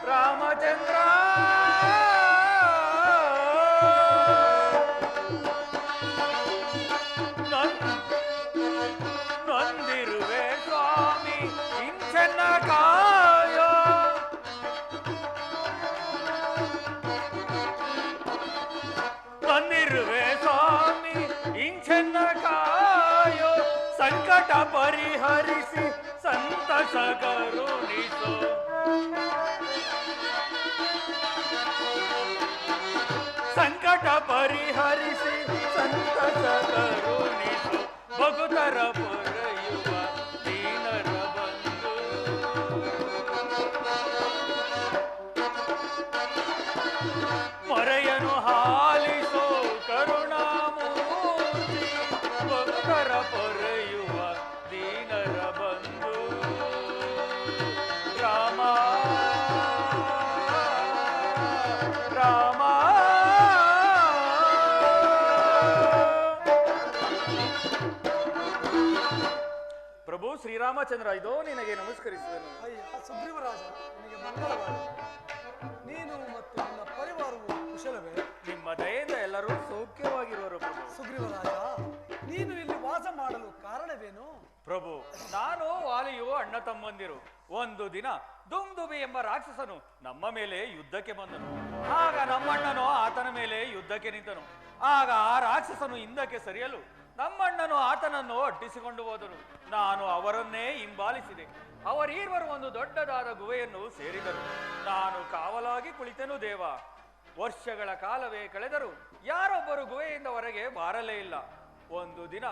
ರಾಮಚಂದ್ರ ನೊಂದಿರುವೆ ಸ್ವಾಮಿ ಇಂಚನ್ನ ಕಾಯೋ ಬಂದಿರುವೆ ಸ್ವಾಮಿ ಇಂಚನ್ನ ಕಾಯೋ ಸಂಕಟ ಪರಿಹರಿಸಿ ಸಂತಸ ಕರುಣಿಸೋ ಸಂಕಟ ಪರಿಹರಿಸಿ ಸಂತಸ ಕರುಣಿಸು ಭಗುತರ ಪೊರೆಯುವ ದೀನರ ಬಂಧು ಮೊರೆಯನು ಹಾಲಿಸೋ ಕರುಣಾಮೂರ್ತಿ ಭಗುತರ ಪೊರೆಯುವ ದೀನರ ಬಂಧು ರಾಮ ರಾಮ ಪ್ರಭು ಶ್ರೀರಾಮಚಂದ್ರ ಇದೋ ನಿನಗೆ ನಮಸ್ಕರಿಸುವೆನು. ಅಯ್ಯ ಸುಗ್ರೀವರಾಜ, ನಿನಗೆ ಮಂಗಳವಾಗಲಿ. ನೀನು ಮತ್ತು ನಿನ್ನ ಪರಿವಾರವು ಕುಶಲವೇ? ನಿಮ್ಮ ದಯೆಯಿಂದ ಎಲ್ಲರೂ ಸೌಖ್ಯವಾಗಿರುವರು ಪ್ರಭು. ಸುಗ್ರೀವರಾಜ, ನೀನು ಇಲ್ಲಿ ವಾಸ ಮಾಡಲು ಕಾರಣವೇನು? ಪ್ರಭು, ನಾನು ವಾಲಿಯು ಅಣ್ಣ ತಮ್ಮಂದಿರು. ಒಂದು ದಿನ ದುಮ್ದುಬಿ ಎಂಬ ರಾಕ್ಷಸನು ನಮ್ಮ ಮೇಲೆ ಯುದ್ಧಕ್ಕೆ ಬಂದನು. ಆಗ ನಮ್ಮಣ್ಣನು ಆತನ ಮೇಲೆ ಯುದ್ಧಕ್ಕೆ ನಿಂತನು. ಆಗ ಆ ರಾಕ್ಷಸನು ಹಿಂದಕ್ಕೆ ಸರಿಯಲು ನಮ್ಮಣ್ಣನು ಆತನನ್ನು ಅಡ್ಡಿಸಿಕೊಂಡು ಹೋದನು. ನಾನು ಅವರನ್ನೇ ಹಿಂಬಾಲಿಸಿದೆ. ಅವರೀರ್ವರು ಒಂದು ದೊಡ್ಡದಾದ ಗುಹೆಯನ್ನು ಸೇರಿದರು. ನಾನು ಕಾವಲಾಗಿ ಕುಳಿತೆನು ದೇವ. ವರ್ಷಗಳ ಕಾಲವೇ ಕಳೆದರು ಯಾರೊಬ್ಬರು ಗುಹೆಯಿಂದ ಹೊರಗೆ ಬಾರಲೇ ಇಲ್ಲ. ಒಂದು ದಿನ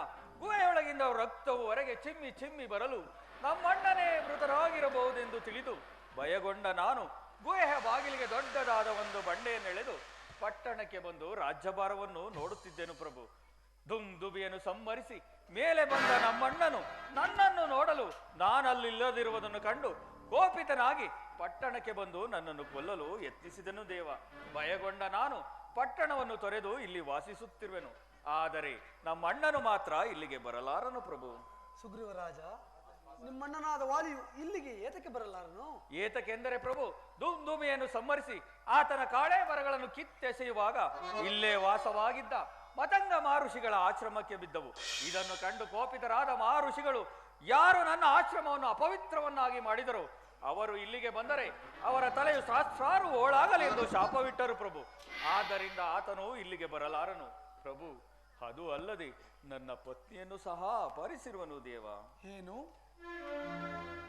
ಗುಹೆಯೊಳಗಿಂದ ರಕ್ತವು ಹೊರಗೆ ಚಿಮ್ಮಿ ಚಿಮ್ಮಿ ಬರಲು ನಮ್ಮಣ್ಣನೇ ಮೃತರಾಗಿರಬಹುದೆಂದು ತಿಳಿದು ಭಯಗೊಂಡ ನಾನು ಗುಹೆಯ ಬಾಗಿಲಿಗೆ ದೊಡ್ಡದಾದ ಒಂದು ಬಂಡೆಯನ್ನೆಳೆದು ಪಟ್ಟಣಕ್ಕೆ ಬಂದು ರಾಜ್ಯಭಾರವನ್ನು ನೋಡುತ್ತಿದ್ದೆನು ಪ್ರಭು. ದುಮ್ದುಬಿಯನ್ನು ಸಂಹರಿಸಿ ಮೇಲೆ ಬಂದ ನಮ್ಮಣ್ಣನು ನನ್ನನ್ನು ನೋಡಲು ನಾನಲ್ಲಿಲ್ಲದಿರುವುದನ್ನು ಕಂಡು ಕೋಪಿತನಾಗಿ ಪಟ್ಟಣಕ್ಕೆ ಬಂದು ನನ್ನನ್ನು ಕೊಲ್ಲಲು ಯತ್ನಿಸಿದನು ದೇವ. ಭಯಗೊಂಡ ನಾನು ಪಟ್ಟಣವನ್ನು ತೊರೆದು ಇಲ್ಲಿ ವಾಸಿಸುತ್ತಿರುವೆನು. ಆದರೆ ನಮ್ಮಣ್ಣನು ಮಾತ್ರ ಇಲ್ಲಿಗೆ ಬರಲಾರನು ಪ್ರಭು. ಸುಗ್ರೀವರಾಜ, ನಿಮ್ಮಣ್ಣನಾದ ವಾಲಿಯು ಇಲ್ಲಿಗೆ ಏತಕ್ಕೆ ಬರಲಾರನು? ಏತಕ್ಕೆಂದರೆ ಪ್ರಭು, ದುಮ್ದುಮಿಯನ್ನು ಸಂಹರಿಸಿ ಆತನ ಕಾಳೆ ಮರಗಳನ್ನು ಕಿತ್ತೆಸೆಯುವಾಗ ಇಲ್ಲೇ ವಾಸವಾಗಿದ್ದ ಮತಂಗ ಮಹರ್ಷಿಗಳ ಆಶ್ರಮಕ್ಕೆ ಬಿದ್ದವು. ಇದನ್ನು ಕಂಡು ಕೋಪಿತರಾದ ಮಹರ್ಷಿಗಳು ಯಾರು ನನ್ನ ಆಶ್ರಮವನ್ನು ಅಪವಿತ್ರವನ್ನಾಗಿ ಮಾಡಿದರೋ ಅವರು ಇಲ್ಲಿಗೆ ಬಂದರೆ ಅವರ ತಲೆಯು ಸಹಸ್ರಾರು ಓಳಾಗಲೆಂದು ಶಾಪವಿಟ್ಟರು ಪ್ರಭು. ಆದ್ದರಿಂದ ಆತನು ಇಲ್ಲಿಗೆ ಬರಲಾರನು ಪ್ರಭು. ಅದು ಅಲ್ಲದೆ ನನ್ನ ಪತ್ನಿಯನ್ನು ಸಹ ಅಪಹರಿಸಿರುವನು ದೇವ. ಏನು?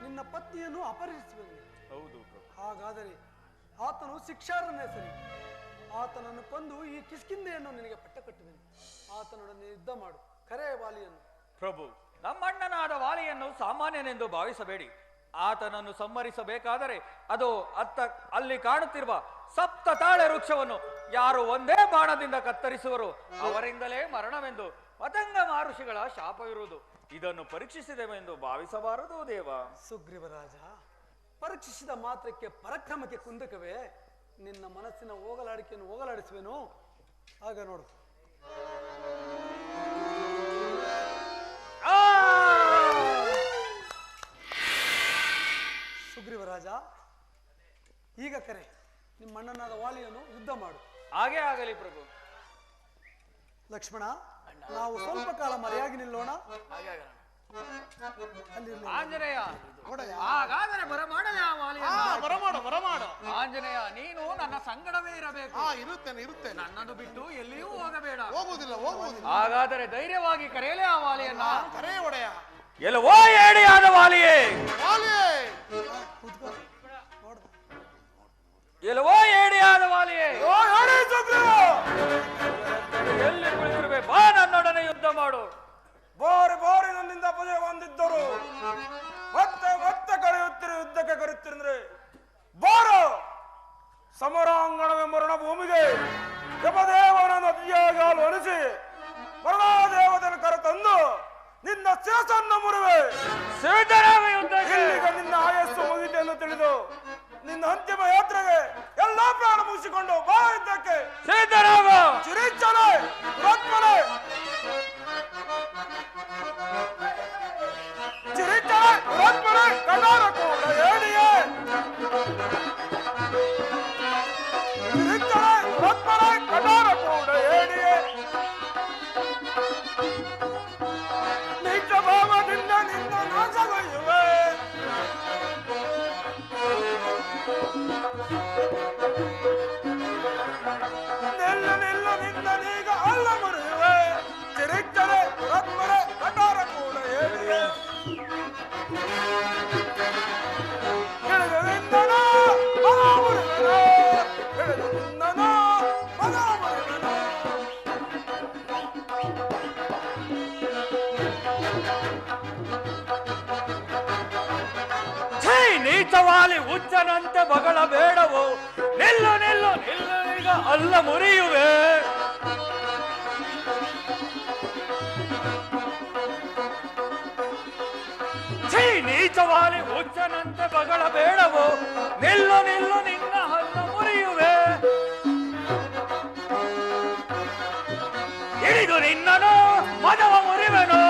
ನಿನ್ನ ಪತ್ನಿಯನ್ನು ಅಪಹರಿಸುವನು? ಹೌದು ಪ್ರಭು. ಹಾಗಾದರೆ ಆತನು ಶಿಕ್ಷಾರನೇ ಸರಿ. ಆತನನ್ನು ಕೊಂದು ಈ ಕಿಷ್ಕಿಂಧೆಯನ್ನು ನಿನಗೆ ಪಟ್ಟ ಕಟ್ಟುವೆನು. ಆತನೊಡನೆ ಯುದ್ಧ ಮಾಡು. ಕರೆ ವಾಲಿಯನ್ನು. ಪ್ರಭು, ನಮ್ಮಣ್ಣನಾದ ವಾಲಿಯನ್ನು ಸಾಮಾನ್ಯನೆಂದು ಭಾವಿಸಬೇಡಿ. ಆತನನ್ನು ಸಂಹರಿಸಬೇಕಾದರೆ ಅದು ಅಲ್ಲಿ ಕಾಣುತ್ತಿರುವ ಸಪ್ತ ತಾಳೆ ವೃಕ್ಷವನ್ನು ಯಾರು ಒಂದೇ ಬಾಣದಿಂದ ಕತ್ತರಿಸುವರು ಅವರಿಂದಲೇ ಮರಣವೆಂದು ಪತಂಗ ಮಹರ್ಷಿಗಳ ಶಾಪವಿರುವುದು. ಇದನ್ನು ಪರೀಕ್ಷಿಸಿದೆವೆಂದು ಭಾವಿಸಬಾರದು ದೇವ. ಸುಗ್ರೀವರಾಜ, ಪರೀಕ್ಷಿಸಿದ ಮಾತ್ರಕ್ಕೆ ಪರಾಕ್ರಮಕ್ಕೆ ಕುಂದಕವೇ? ನಿನ್ನ ಮನಸ್ಸಿನ ಹೋಗಲಾಡಿಕೆಯನ್ನು ಹೋಗಲಾಡಿಸುವೆನು. ಆಗ ನೋಡು. ಸುಗ್ರೀವರಾಜ, ಈಗ ಕರೆ ನಿಮ್ಮಣ್ಣನಾದ ವಾಲಿಯನ್ನು ಯುದ್ಧ ಮಾಡು. ಹಾಗೆ ಆಗಲಿ ಪ್ರಭು. ಲಕ್ಷ್ಮಣ, ನಾವು ಸ್ವಲ್ಪ ಕಾಲ ಮರೆಯಾಗಿ ನಿಲ್ಲೋಣ. ಹಾಗೆ ಆಗೋಣ. ಅಲ್ಲಿರ್ಲಿ. ಆಂಜನೇಯ, ಒಡೆಯ. ಹಾಗಾದರೆ ಬರಮಾಡದೆ ಆ ವಾಲಿಯನ್ನ. ಬರಮಾಡು ಬರಮಾಡು. ಆಂಜನೇಯ, ನೀನು ನನ್ನ ಸಂಗಡವೇ ಇರಬೇಕು. ಇರುತ್ತೇನೆ. ನನ್ನನ್ನು ಬಿಟ್ಟು ಎಲ್ಲಿಯೂ ಹೋಗಬೇಡ. ಹೋಗುವುದಿಲ್ಲ. ಹಾಗಾದರೆ ಧೈರ್ಯವಾಗಿ ಕರೆಯಲೇ ಆ ವಾಲಿಯನ್ನ. ಕರೆ ಒಡೆಯ. ಎಲ್ಲವೋ ಏಡಿಯಾದ ವಾಲಿಯೇ, ವಾಲಿಯೇ. ಕೂತ್ಕೋ. ನೋಡ್ದ. ಎಲ್ಲವೋ ಏಡಿಯಾದ ವಾಲಿಯೇ, ಓ ಹೇಳಿ ಸುಗ್ರೀವ! ಎಲ್ಲಿ ಕುಳಿತಿರುವೆ? ಬಾ, ನನ್ನೊಡನೆ ಯುದ್ಧ ಮಾಡು. ಬಾರಿ ಬಾರಿ ನನ್ನಿಂದ ಅಪಜಯ ಹೊಂದಿದ್ದರು ಮತ್ತೆ ಮತ್ತೆ ಕರೆಯುತ್ತೀರಿ, ಯುದ್ಧಕ್ಕೆ ಕರೆಯುತ್ತೀರಂದ್ರೆ ಬಾರೋ ಸಮರಾಂಗಣವೇ ಮರಣ ಭೂಮಿಗೆ ಯಮದೇವನ ನದಿಯಾಗಿ ಹಾಲು ಅನಿಸಿ ಮರಣಾದೇವತೆಯನ್ನು ಕರೆತಂದು ನಿನ್ನ ಶಿರಸನ್ನು ಮುರುವೆ. ಸಿದ್ಧರಾಮ ಯುದ್ಧಕ್ಕೆ. ಇಲ್ಲಿಗ ನಿನ್ನ ಆಯಸ್ಸು ಮುಗಿತೆ ಎಂದು ತಿಳಿದು ನಿನ್ನ ಅಂತಿಮ ಯಾತ್ರೆಗೆ ಎಲ್ಲಾ ಪ್ರಾಣ ಮುಗಿಸಿಕೊಂಡು ಬಾ ಯುದ್ಧಕ್ಕೆ. ಸಿದ್ಧರಾಮ. ಚಿರಿಚನೆ ರತ್ಮನೆ ಚಿರಿಚನೆ ರತ್ಮನೆ ಕಣ್ಣಾರ ಕೂಡ ಏಡಿಯೇ. ಚಿರಿಚನೆ ರತ್ಮನೆ ಕಣ್ಣಾರ ಕೂಡ ಏಡಿಯೇ. ನಿಜ ಭಾವದಿಂದ ನಿನ್ನ ನಾಶಗೊಳ್ಳುವೆ. ನಿಲ್ಲು ನಿಲ್ಲು ನಿನ್ನ ನೀಗ ಅಲ್ಲ ಮುರಿಯುವೆ. ಚಿರಿಚನೆ ರತ್ಮನೆ ಕಣ್ಣಾರ ಕೂಡ ಏಡಿಯೇ. ಹಿಡಿದು ನಿನ್ನನ ಮಗ ಮುರಿವೆನು. ಹಿಡಿದು ನಿನ್ನನ ಮಗ ಮುರಿವೆನು. ಛೀ, ನೀಚವಾಲಿ ಹುಚ್ಚನಂತೆ ಬಗಳ ಬೇಡವೋ. ನಿಲ್ಲು ನಿಲ್ಲು ನಿಲ್ಲು, ಈಗ ಅಲ್ಲ ಮುರಿಯುವೆ. ಛೀ, ನೀಚವಾಲಿ ಹುಚ್ಚನಂತೆ ಬಗಳ ಬೇಡವೋ. ನಿಲ್ಲು ನಿಲ್ಲು, ನಿನ್ನ ಹಲ್ಲ ಮುರಿಯುವೆ. ಹಿಡಿದು ನಿನ್ನನು ಮದವ ಮುರಿವೆನು.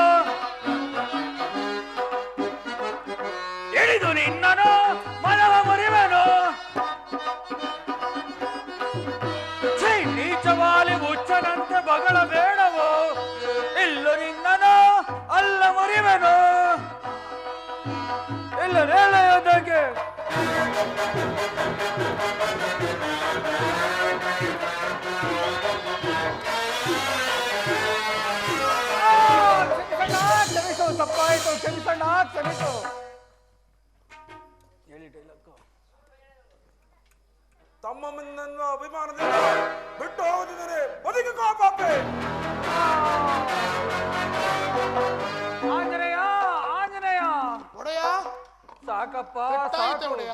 ಹಿಡಿದು ನಿನ್ನನು ಮದವ ಮುರಿವೆನು. ಛೀ, ನೀಚವಾಲಿ ಹುಚ್ಚನಂತೆ ಬಗಳ ಬೇಡವೋ. ಇಲ್ಲು ನಿನ್ನನು ಅಲ್ಲ ಮುರಿವೆನು. ಇಲ್ಲ ನೇಳ ಯುದ್ಧಕ್ಕೆ. ಕ್ಷಮಿಸು, ತಪ್ಪಾಯಿತು. ಕ್ಷಮಿಸಣ್ಣ, ಕ್ಷಮಿಸು. ಹೇಳಿ ಡೈಲಾಗ್. ತಮ್ಮ ನನ್ನು ಅಭಿಮಾನದಿಂದ ಬಿಟ್ಟು ಹೋಗುತ್ತಿದ್ದರೆ ಬದುಕಿಕೋ ಪಾಪೆ. ಆಂಜನೇಯ, ಆಂಜನೇಯ, ಒಡೆಯ. ಸಾಕಪ್ಪ, ಪೆಟ್ಟಾಯ್ತೆ ಸಾಕು. ಒಡೆಯ.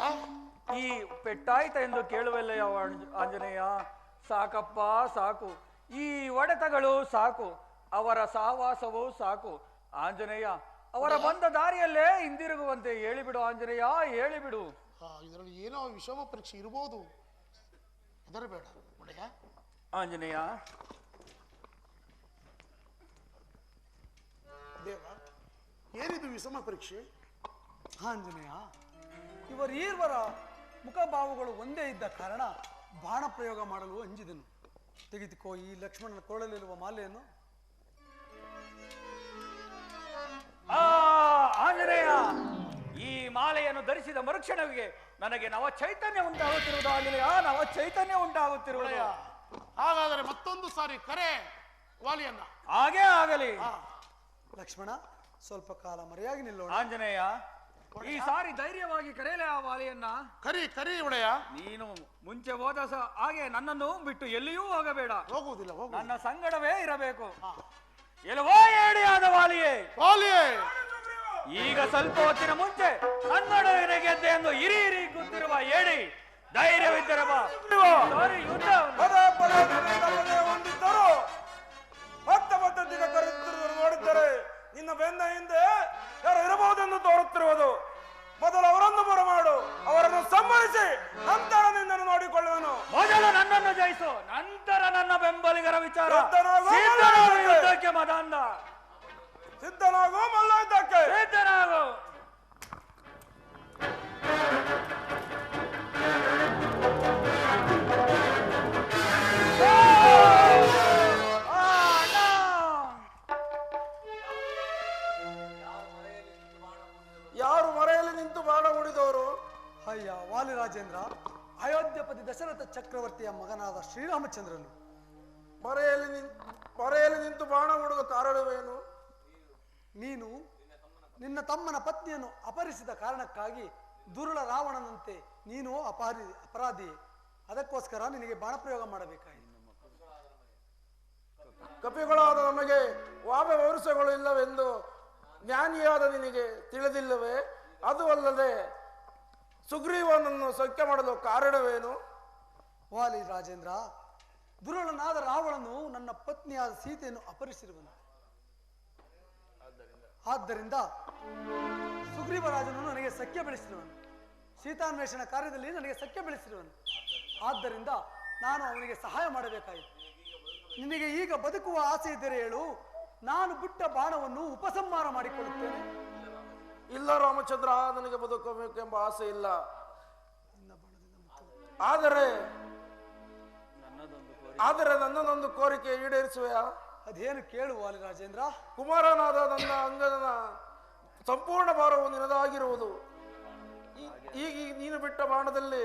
ಈ ಪೆಟ್ಟಾಯ್ತ ಎಂದು ಕೇಳುವಲ್ಲಯ್ಯ ಆಂಜನೇಯ. ಸಾಕಪ್ಪ, ಸಾಕು. ಈ ಒಡೆತಗಳು ಸಾಕು. ಅವರ ಸಹವಾಸವು ಸಾಕು. ಆಂಜನೇಯ, ಅವರ ಬಂದ ದಾರಿಯಲ್ಲೇ ಹಿಂದಿರುಗುವಂತೆ ಹೇಳಿಬಿಡು ಆಂಜನೇಯ, ಹೇಳಿಬಿಡು. ಇದರಲ್ಲಿ ಏನೋ ವಿಷಮ ಪರೀಕ್ಷೆ ಇರಬಹುದು. ಹೆದರಬೇಡ ಒಡೆಯ. ಆಂಜನೇಯ, ದೇವ, ಏನಿದು ವಿಷಮ ಪರೀಕ್ಷೆ? ಆಂಜನೇಯ, ಇವರೀರ್ವರ ಮುಖಭಾವಗಳು ಒಂದೇ ಇದ್ದ ಕಾರಣ ಬಾಣ ಪ್ರಯೋಗ ಮಾಡಲು ಅಂಜಿದನು. ತೆಗೆದುಕೋ ಈ ಲಕ್ಷ್ಮಣನ ಕೊರಳಲ್ಲಿರುವ ಮಾಲೆಯನ್ನು. ಆಂಜನೇಯ, ಈ ಮಾಲೆಯನ್ನು ಧರಿಸಿದ ಮರುಕ್ಷಣವಿಗೆ ನನಗೆ ನವ ಚೈತನ್ಯ ಉಂಟಾಗುತ್ತಿರುವುದು ಆಂಜನೇಯ, ನವ ಚೈತನ್ಯ ಉಂಟಾಗುತ್ತಿರುವುದು. ಹಾಗಾದರೆ ಮತ್ತೊಂದು ಸಾರಿ ಕರೆ ವಾಲಿಯನ್ನ. ಹಾಗೇ ಆಗಲಿ. ಲಕ್ಷ್ಮಣ, ಸ್ವಲ್ಪ ಕಾಲ ಮರೆಯಾಗಿ ನಿಲ್ಲೋಣ. ಆಂಜನೇಯ, ಈ ಸಾರಿ ಧೈರ್ಯವಾಗಿ ಕರೆಯಲೇ ಆ ವಾಲಿಯನ್ನ. ಕರಿ ಒಡೆಯ. ನೀನು ಮುಂಚೆ ಹೋದ ಹಾಗೆ ನನ್ನನ್ನು ಬಿಟ್ಟು ಎಲ್ಲಿಯೂ ಹೋಗಬೇಡ. ಹೋಗುವುದಿಲ್ಲ. ನನ್ನ ಸಂಗಡವೇ ಇರಬೇಕು. ಎಲ್ಲವೋ ಏಡಿಯಾದ ವಾಲಿಯೇ, ವಾಲಿಯೇ. ಈಗ ಸ್ವಲ್ಪ ಹೊತ್ತಿನ ಮುಂಚೆ ನನ್ನೊಡನೆ ಗೆದ್ದೆ ಎಂದು ಹಿರಿ ಗೊತ್ತಿರುವ ಏಡಿ, ಧೈರ್ಯವಿದ್ದರೆ ಬಾ. ಸಾರಿ, ಯುದ್ಧ. ಪದೇ ಪದೇ ನನ್ನಿಂದ ಅಪಜಯ ಹೊಂದಿದ್ದರು ಮತ್ತೆ ಮತ್ತೆ ದಿಗ ಕರೆಯುತ್ತಿರುವುದು ನೋಡಿದ್ದರೆ ನಿನ್ನ ಬೆನ್ನ ಹಿಂದೆ ಯಾರು ಇರಬಹುದೆಂದು ತೋರುತ್ತಿರುವುದು. ಮೊದಲು ಅವರನ್ನು ಬರಮಾಡು, ಅವರನ್ನು ಸಂಹರಿಸಿ ನಂತರ ನಿನ್ನನ್ನು ನೋಡಿಕೊಳ್ಳುವನು. ಮೊದಲು ನನ್ನನ್ನು ಜಯಿಸು, ನಂತರ ನನ್ನ ಬೆಂಬಲಿಗರ ವಿಚಾರ. ಸಿದ್ಧನಾಗು, ಸಿದ್ಧನಾಗು ಯುದ್ಧಕ್ಕೆ ಮದಾಂಧ. ಸಿದ್ಧನಾಗು ಮಲ್ಲ ಯುದ್ಧಕ್ಕೆ. ಸಿದ್ಧನಾಗು. ಅಯ್ಯ ವಾಲಿರಾಜೇಂದ್ರ, ಅಯೋಧ್ಯಪತಿ ದಶರಥ ಚಕ್ರವರ್ತಿಯ ಮಗನಾದ ಶ್ರೀರಾಮಚಂದ್ರನು ಮರೆಯಲ್ಲಿ ನಿಂತು ಬಾಣ ಹುಡುಗ ಕಾರಣವೇನು? ನೀನು ನಿನ್ನ ತಮ್ಮನ ಪತ್ನಿಯನ್ನು ಅಪಹರಿಸಿದ ಕಾರಣಕ್ಕಾಗಿ ದುರುಳ ರಾವಣನಂತೆ ನೀನು ಅಪರಾಧಿ. ಅದಕ್ಕೋಸ್ಕರ ನಿನಗೆ ಬಾಣಪ್ರಯೋಗ ಮಾಡಬೇಕಾಯಿತು. ಕಪಿಗಳಾದ ನಮಗೆ ವಾದ ವರುಷಗಳು ಇಲ್ಲವೆಂದು ಜ್ಞಾನಿಯಾದ ನಿನಗೆ ತಿಳಿದಿಲ್ಲವೇ? ಅದು ಅಲ್ಲದೆ ಸುಗ್ರೀವನನ್ನು ಸಖ್ಯ ಮಾಡಲು ಕಾರಣವೇನು? ವಾಲಿ ರಾಜೇಂದ್ರ, ದುರುಳನಾದ ರಾವಣನು ನನ್ನ ಪತ್ನಿಯಾದ ಸೀತೆಯನ್ನು ಅಪಹರಿಸಿರುವನು. ಆದ್ದರಿಂದ ಸುಗ್ರೀವರಾಜನು ನನಗೆ ಸಖ್ಯ ಬೆಳೆಸಿರುವನು. ಸೀತಾನ್ವೇಷಣ ಕಾರ್ಯದಲ್ಲಿ ನನಗೆ ಸಖ್ಯ ಬೆಳೆಸಿರುವನು. ಆದ್ದರಿಂದ ನಾನು ಅವನಿಗೆ ಸಹಾಯ ಮಾಡಬೇಕಾಯಿತು. ನಿನಗೆ ಈಗ ಬದುಕುವ ಆಸೆ ಇದ್ದರೆ ಹೇಳು, ನಾನು ಬಿಟ್ಟ ಬಾಣವನ್ನು ಉಪಸಂಹಾರ ಮಾಡಿಕೊಳ್ಳುತ್ತೇನೆ. ಇಲ್ಲ ರಾಮಚಂದ್ರ, ನನಗೆ ಬದುಕಬೇಕೆಂಬ ಆಸೆ ಇಲ್ಲ. ಆದರೆ ನನ್ನದೊಂದು ಕೋರಿಕೆ ಈಡೇರಿಸುವೆಯಾ? ಅದೇನು ಕೇಳು ವಾಲಿ ರಾಜೇಂದ್ರ. ಕುಮಾರನಾದ ನನ್ನ ಅಂಗದನ ಸಂಪೂರ್ಣ ಭಾರವು ನಿನದಾಗಿರುವುದು. ಈಗ ನೀನು ಬಿಟ್ಟ ಬಾಣದಲ್ಲಿ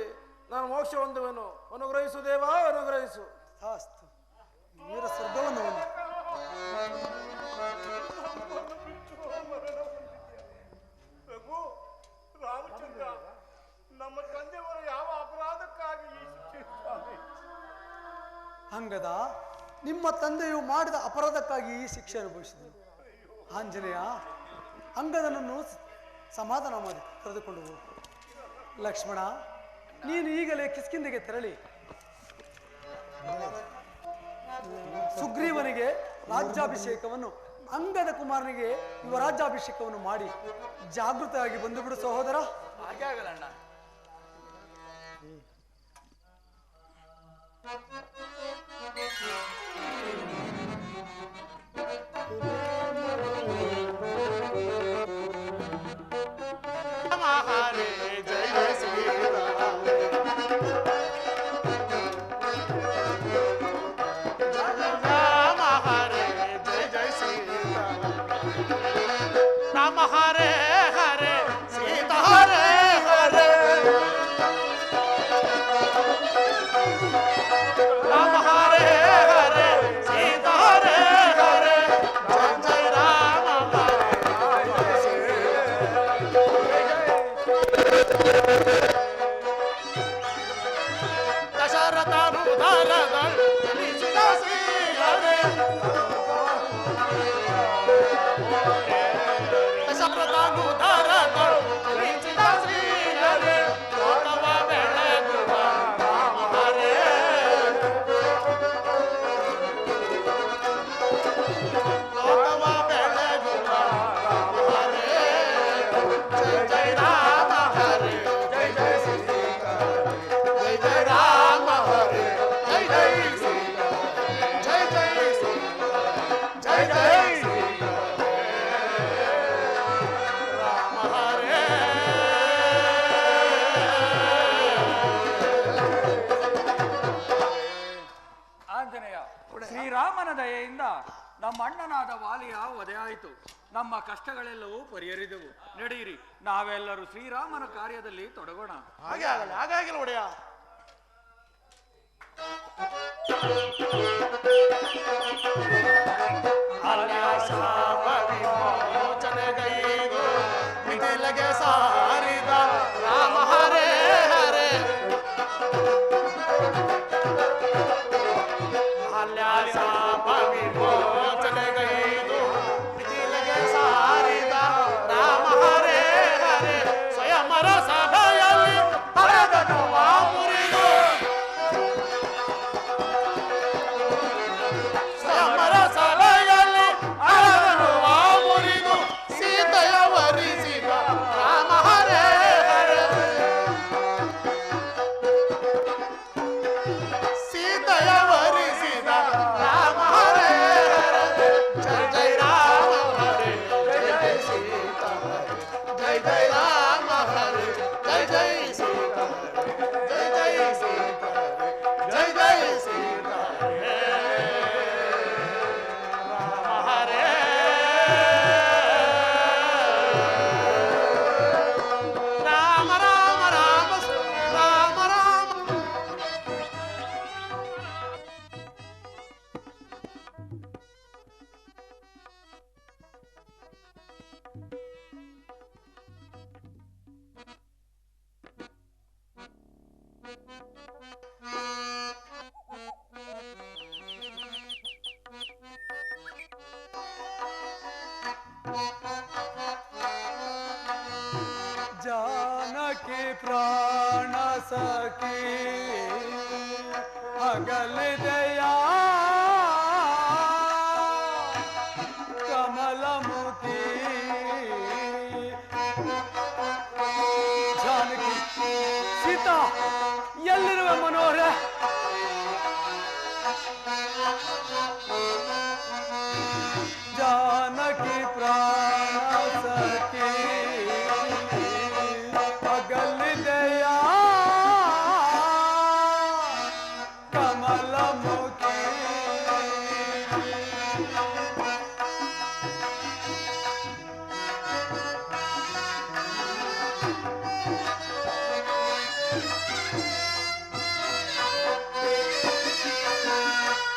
ನಾನು ಮೋಕ್ಷ ಹೊಂದುವೆನು. ಅನುಗ್ರಹಿಸು ದೇವಾ, ಅನುಗ್ರಹಿಸು. ಶಾಸ್ತು ವೀರ ಸ್ವರ್ಗವನ್ನು ರಾಮಚಂದ್ರ, ನಮ್ಮ ತಂದೆಯವರು ಯಾವ ಅಪರಾಧಕ್ಕಾಗಿ ಈ ಶಿಕ್ಷೆ? ಅಂಗದ, ನಿಮ್ಮ ತಂದೆಯು ಮಾಡಿದ ಅಪರಾಧಕ್ಕಾಗಿ ಈ ಶಿಕ್ಷೆ ಅನುಭವಿಸಿದನು. ಆಂಜನೇಯ, ಅಂಗದನನ್ನು ಸಮಾಧಾನ ಮಾಡಿ ಕರೆದುಕೊಂಡು ಹೋಗು. ಲಕ್ಷ್ಮಣ, ನೀನು ಈಗಲೇ ಕಿಷ್ಕಿಂಧೆಗೆ ತೆರಳಿ ಸುಗ್ರೀವನಿಗೆ ರಾಜ್ಯಾಭಿಷೇಕವನ್ನು, ಅಂಗದ ಕುಮಾರನಿಗೆ ಯುವರಾಜ್ಯಾಭಿಷೇಕವನ್ನು ಮಾಡಿ ಜಾಗೃತವಾಗಿ ಬಂದು ಬಿಡು ಸಹೋದರ. ಹಾಗೆ ಆಗಲಣ್ಣ. ಶ್ರೀರಾಮನ ದಯೆಯಿಂದ ನಮ್ಮ ಅಣ್ಣನಾದ ವಾಲಿಯ ವಧೆಯಾಯಿತು. ನಮ್ಮ ಕಷ್ಟಗಳೆಲ್ಲವೂ ಪರಿಹರಿದವು. ನಡೆಯಿರಿ, ನಾವೆಲ್ಲರೂ ಶ್ರೀರಾಮನ ಕಾರ್ಯದಲ್ಲಿ ತೊಡಗೋಣ. ಹಾಗೆ ಆಗಲ್ಲ, ಹಾಗಾಗಿಲ್ಲ ಒಡೆಯ. ಸಾರಿದ ರಾಮ ಹರೇ ಹರೇ ವಿಮೋಚನೆಗೈದು ಮಿಥಿಲೆಗೆ ಸಾರಿದ ರಾಮ ಹರೇ ಹರೇ ಸ್ವಯಂವರ ಸಭೆಯಲ್ಲಿ ಹರದನು ಮುರಿದು ಸ್ವಯಂವರ ಸಭೆಯಲ್ಲಿ ಹರದನು ಸಖಿ ಅಗಲಿದೆಯಾ ಕಮಲಮುಖಿ ಜಾನಕಿ ಸೀತಾ ಎಲ್ಲಿರುವೆ ಮನೋಹರ जानकी प्राण सखी अगल दया कमल मुखी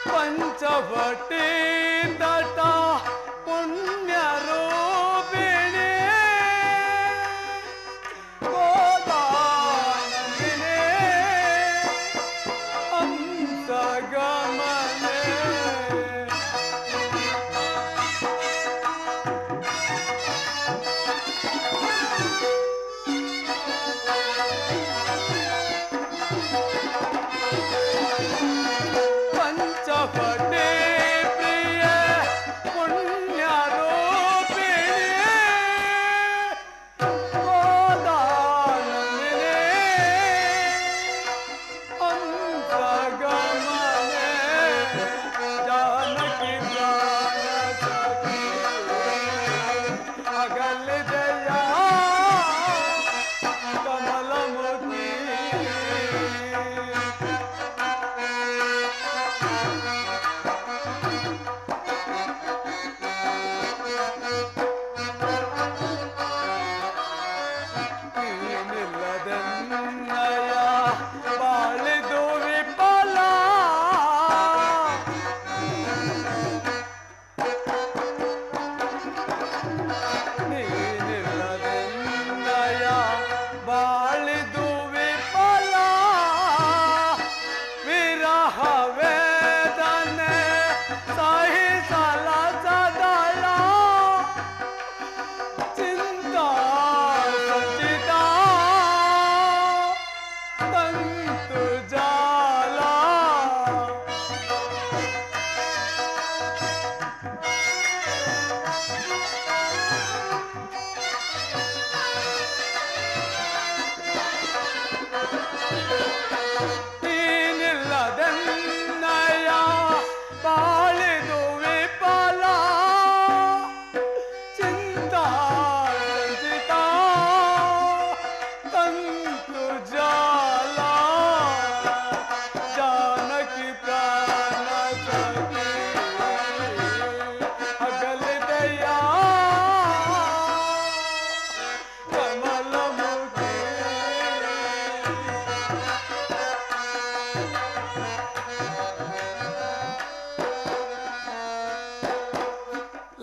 पंचवटी तटा पुण्य रूपिणी गोदानंदिनी हंस गमने पंचवटी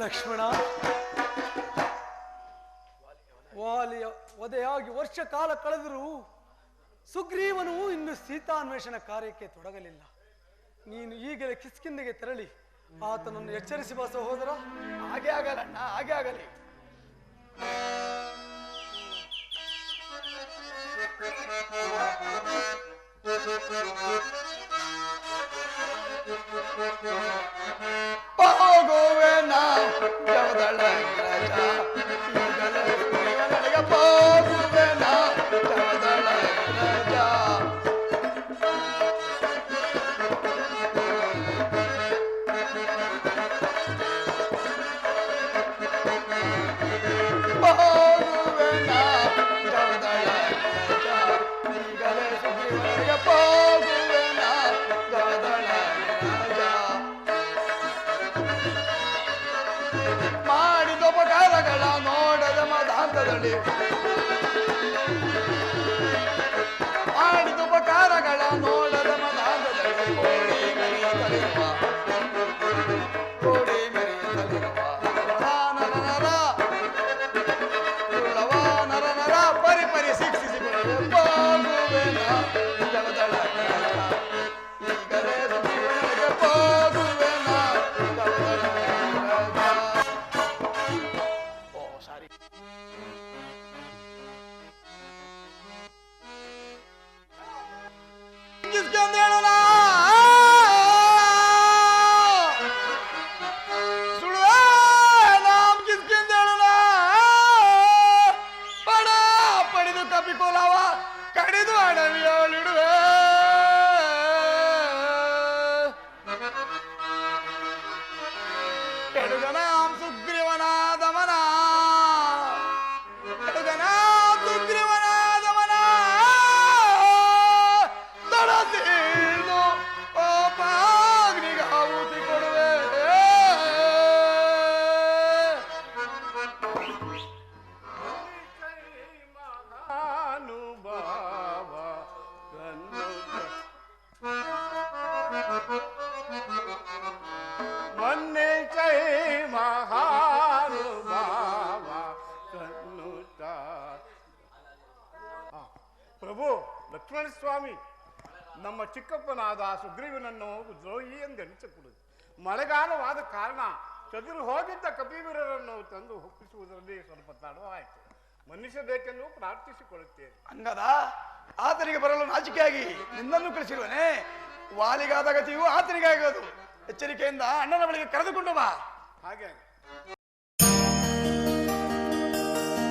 ಲಕ್ಷ್ಮಣ ವಾಲಿಯ ವಧೆಯಾಗಿ ವರ್ಷ ಕಾಲ ಕಳೆದರೂ ಸುಗ್ರೀವನು ಇನ್ನು ಸೀತಾನ್ವೇಷಣ ಕಾರ್ಯಕ್ಕೆ ತೊಡಗಲಿಲ್ಲ. ನೀನು ಈಗಲೇ ಕಿಷ್ಕಿಂಧೆಗೆ ತೆರಳಿ ಆತನನ್ನು ಎಚ್ಚರಿಸಿ ಬಾ ಸಹೋದರ. ಹಾಗೆ ಆಗಲಣ್ಣ, ಹಾಗೆ ಆಗಲಿ. ಹೋಗುವೆನ ಜವದಳ ರಾಜ ಈಗಲೇ ಹೋಗುವೆನ ಜವದಳ ರಾಜ ಹೋಗುವೆನ ಜವದಳ ರಾಜ ಈಗಲೇ ಸುಗ್ರೀವನಿಗೆ ಹೋಗುವೆನ ಜವದಳ ರಾಜ ಮಾಡಿದೋಪಕಾರಗಳ ನೋಡದ ಮದಾಂತದಲ್ಲಿ ಮಾಡಿದೋಪಕಾರಗಳ ನೋಡದ ಮದಾಂತದಲ್ಲಿ ಕೋಡಿ ಮೆರೆಯುತ್ತಲಿರುವ ಕೋಡಿ ಮೆರೆಯುತ್ತಲಿರುವ ನರ ಉಳ್ಳವ ನರ ನರ ಪರಿ ಪರಿ ಶಿಕ್ಷಿಸಿ ಹೋಗುವೆನ ಜವದಳ ಈಗಲೇ ಸುಗ್ರೀವನಿಗೆ ಹೋಗುವೆನ ಜವದಳ ಪ್ರಭು ಲಕ್ಷ್ಮಣ ಸ್ವಾಮಿ, ನಮ್ಮ ಚಿಕ್ಕಪ್ಪನಾದ ಸುಗ್ರೀವನನ್ನು ದ್ರೋಹಿ ಎಂದೆನಿಸಿಕೊಡುದು. ಮಳೆಗಾಲವಾದ ಕಾರಣ ಚದುರು ಹೋಗಿದ್ದ ಕಪಿವೀರರನ್ನು ತಂದು ಒಪ್ಪಿಸುವುದರಲ್ಲಿ ಸ್ವಲ್ಪ ತಡವಾಯಿತು. ಮನ್ನಿಸಬೇಕೆಂದು ಪ್ರಾರ್ಥಿಸಿಕೊಳ್ಳುತ್ತೇನೆ. ಅಂಗದ ಆತನಿಗೆ ಬರಲು ನಾಚಿಕೆಯಾಗಿ ನಿನ್ನನ್ನು ಕಳಿಸಿರುವನೆ. ವಾಲಿಗಾದ ಗತಿಯು ಆತನಿಗಾಗೋದು. ಎಚ್ಚರಿಕೆಯಿಂದ ಅಣ್ಣನ ಬಳಿಗೆ ಕರೆದುಕೊಂಡು ಬಾ. ಹಾಗೆ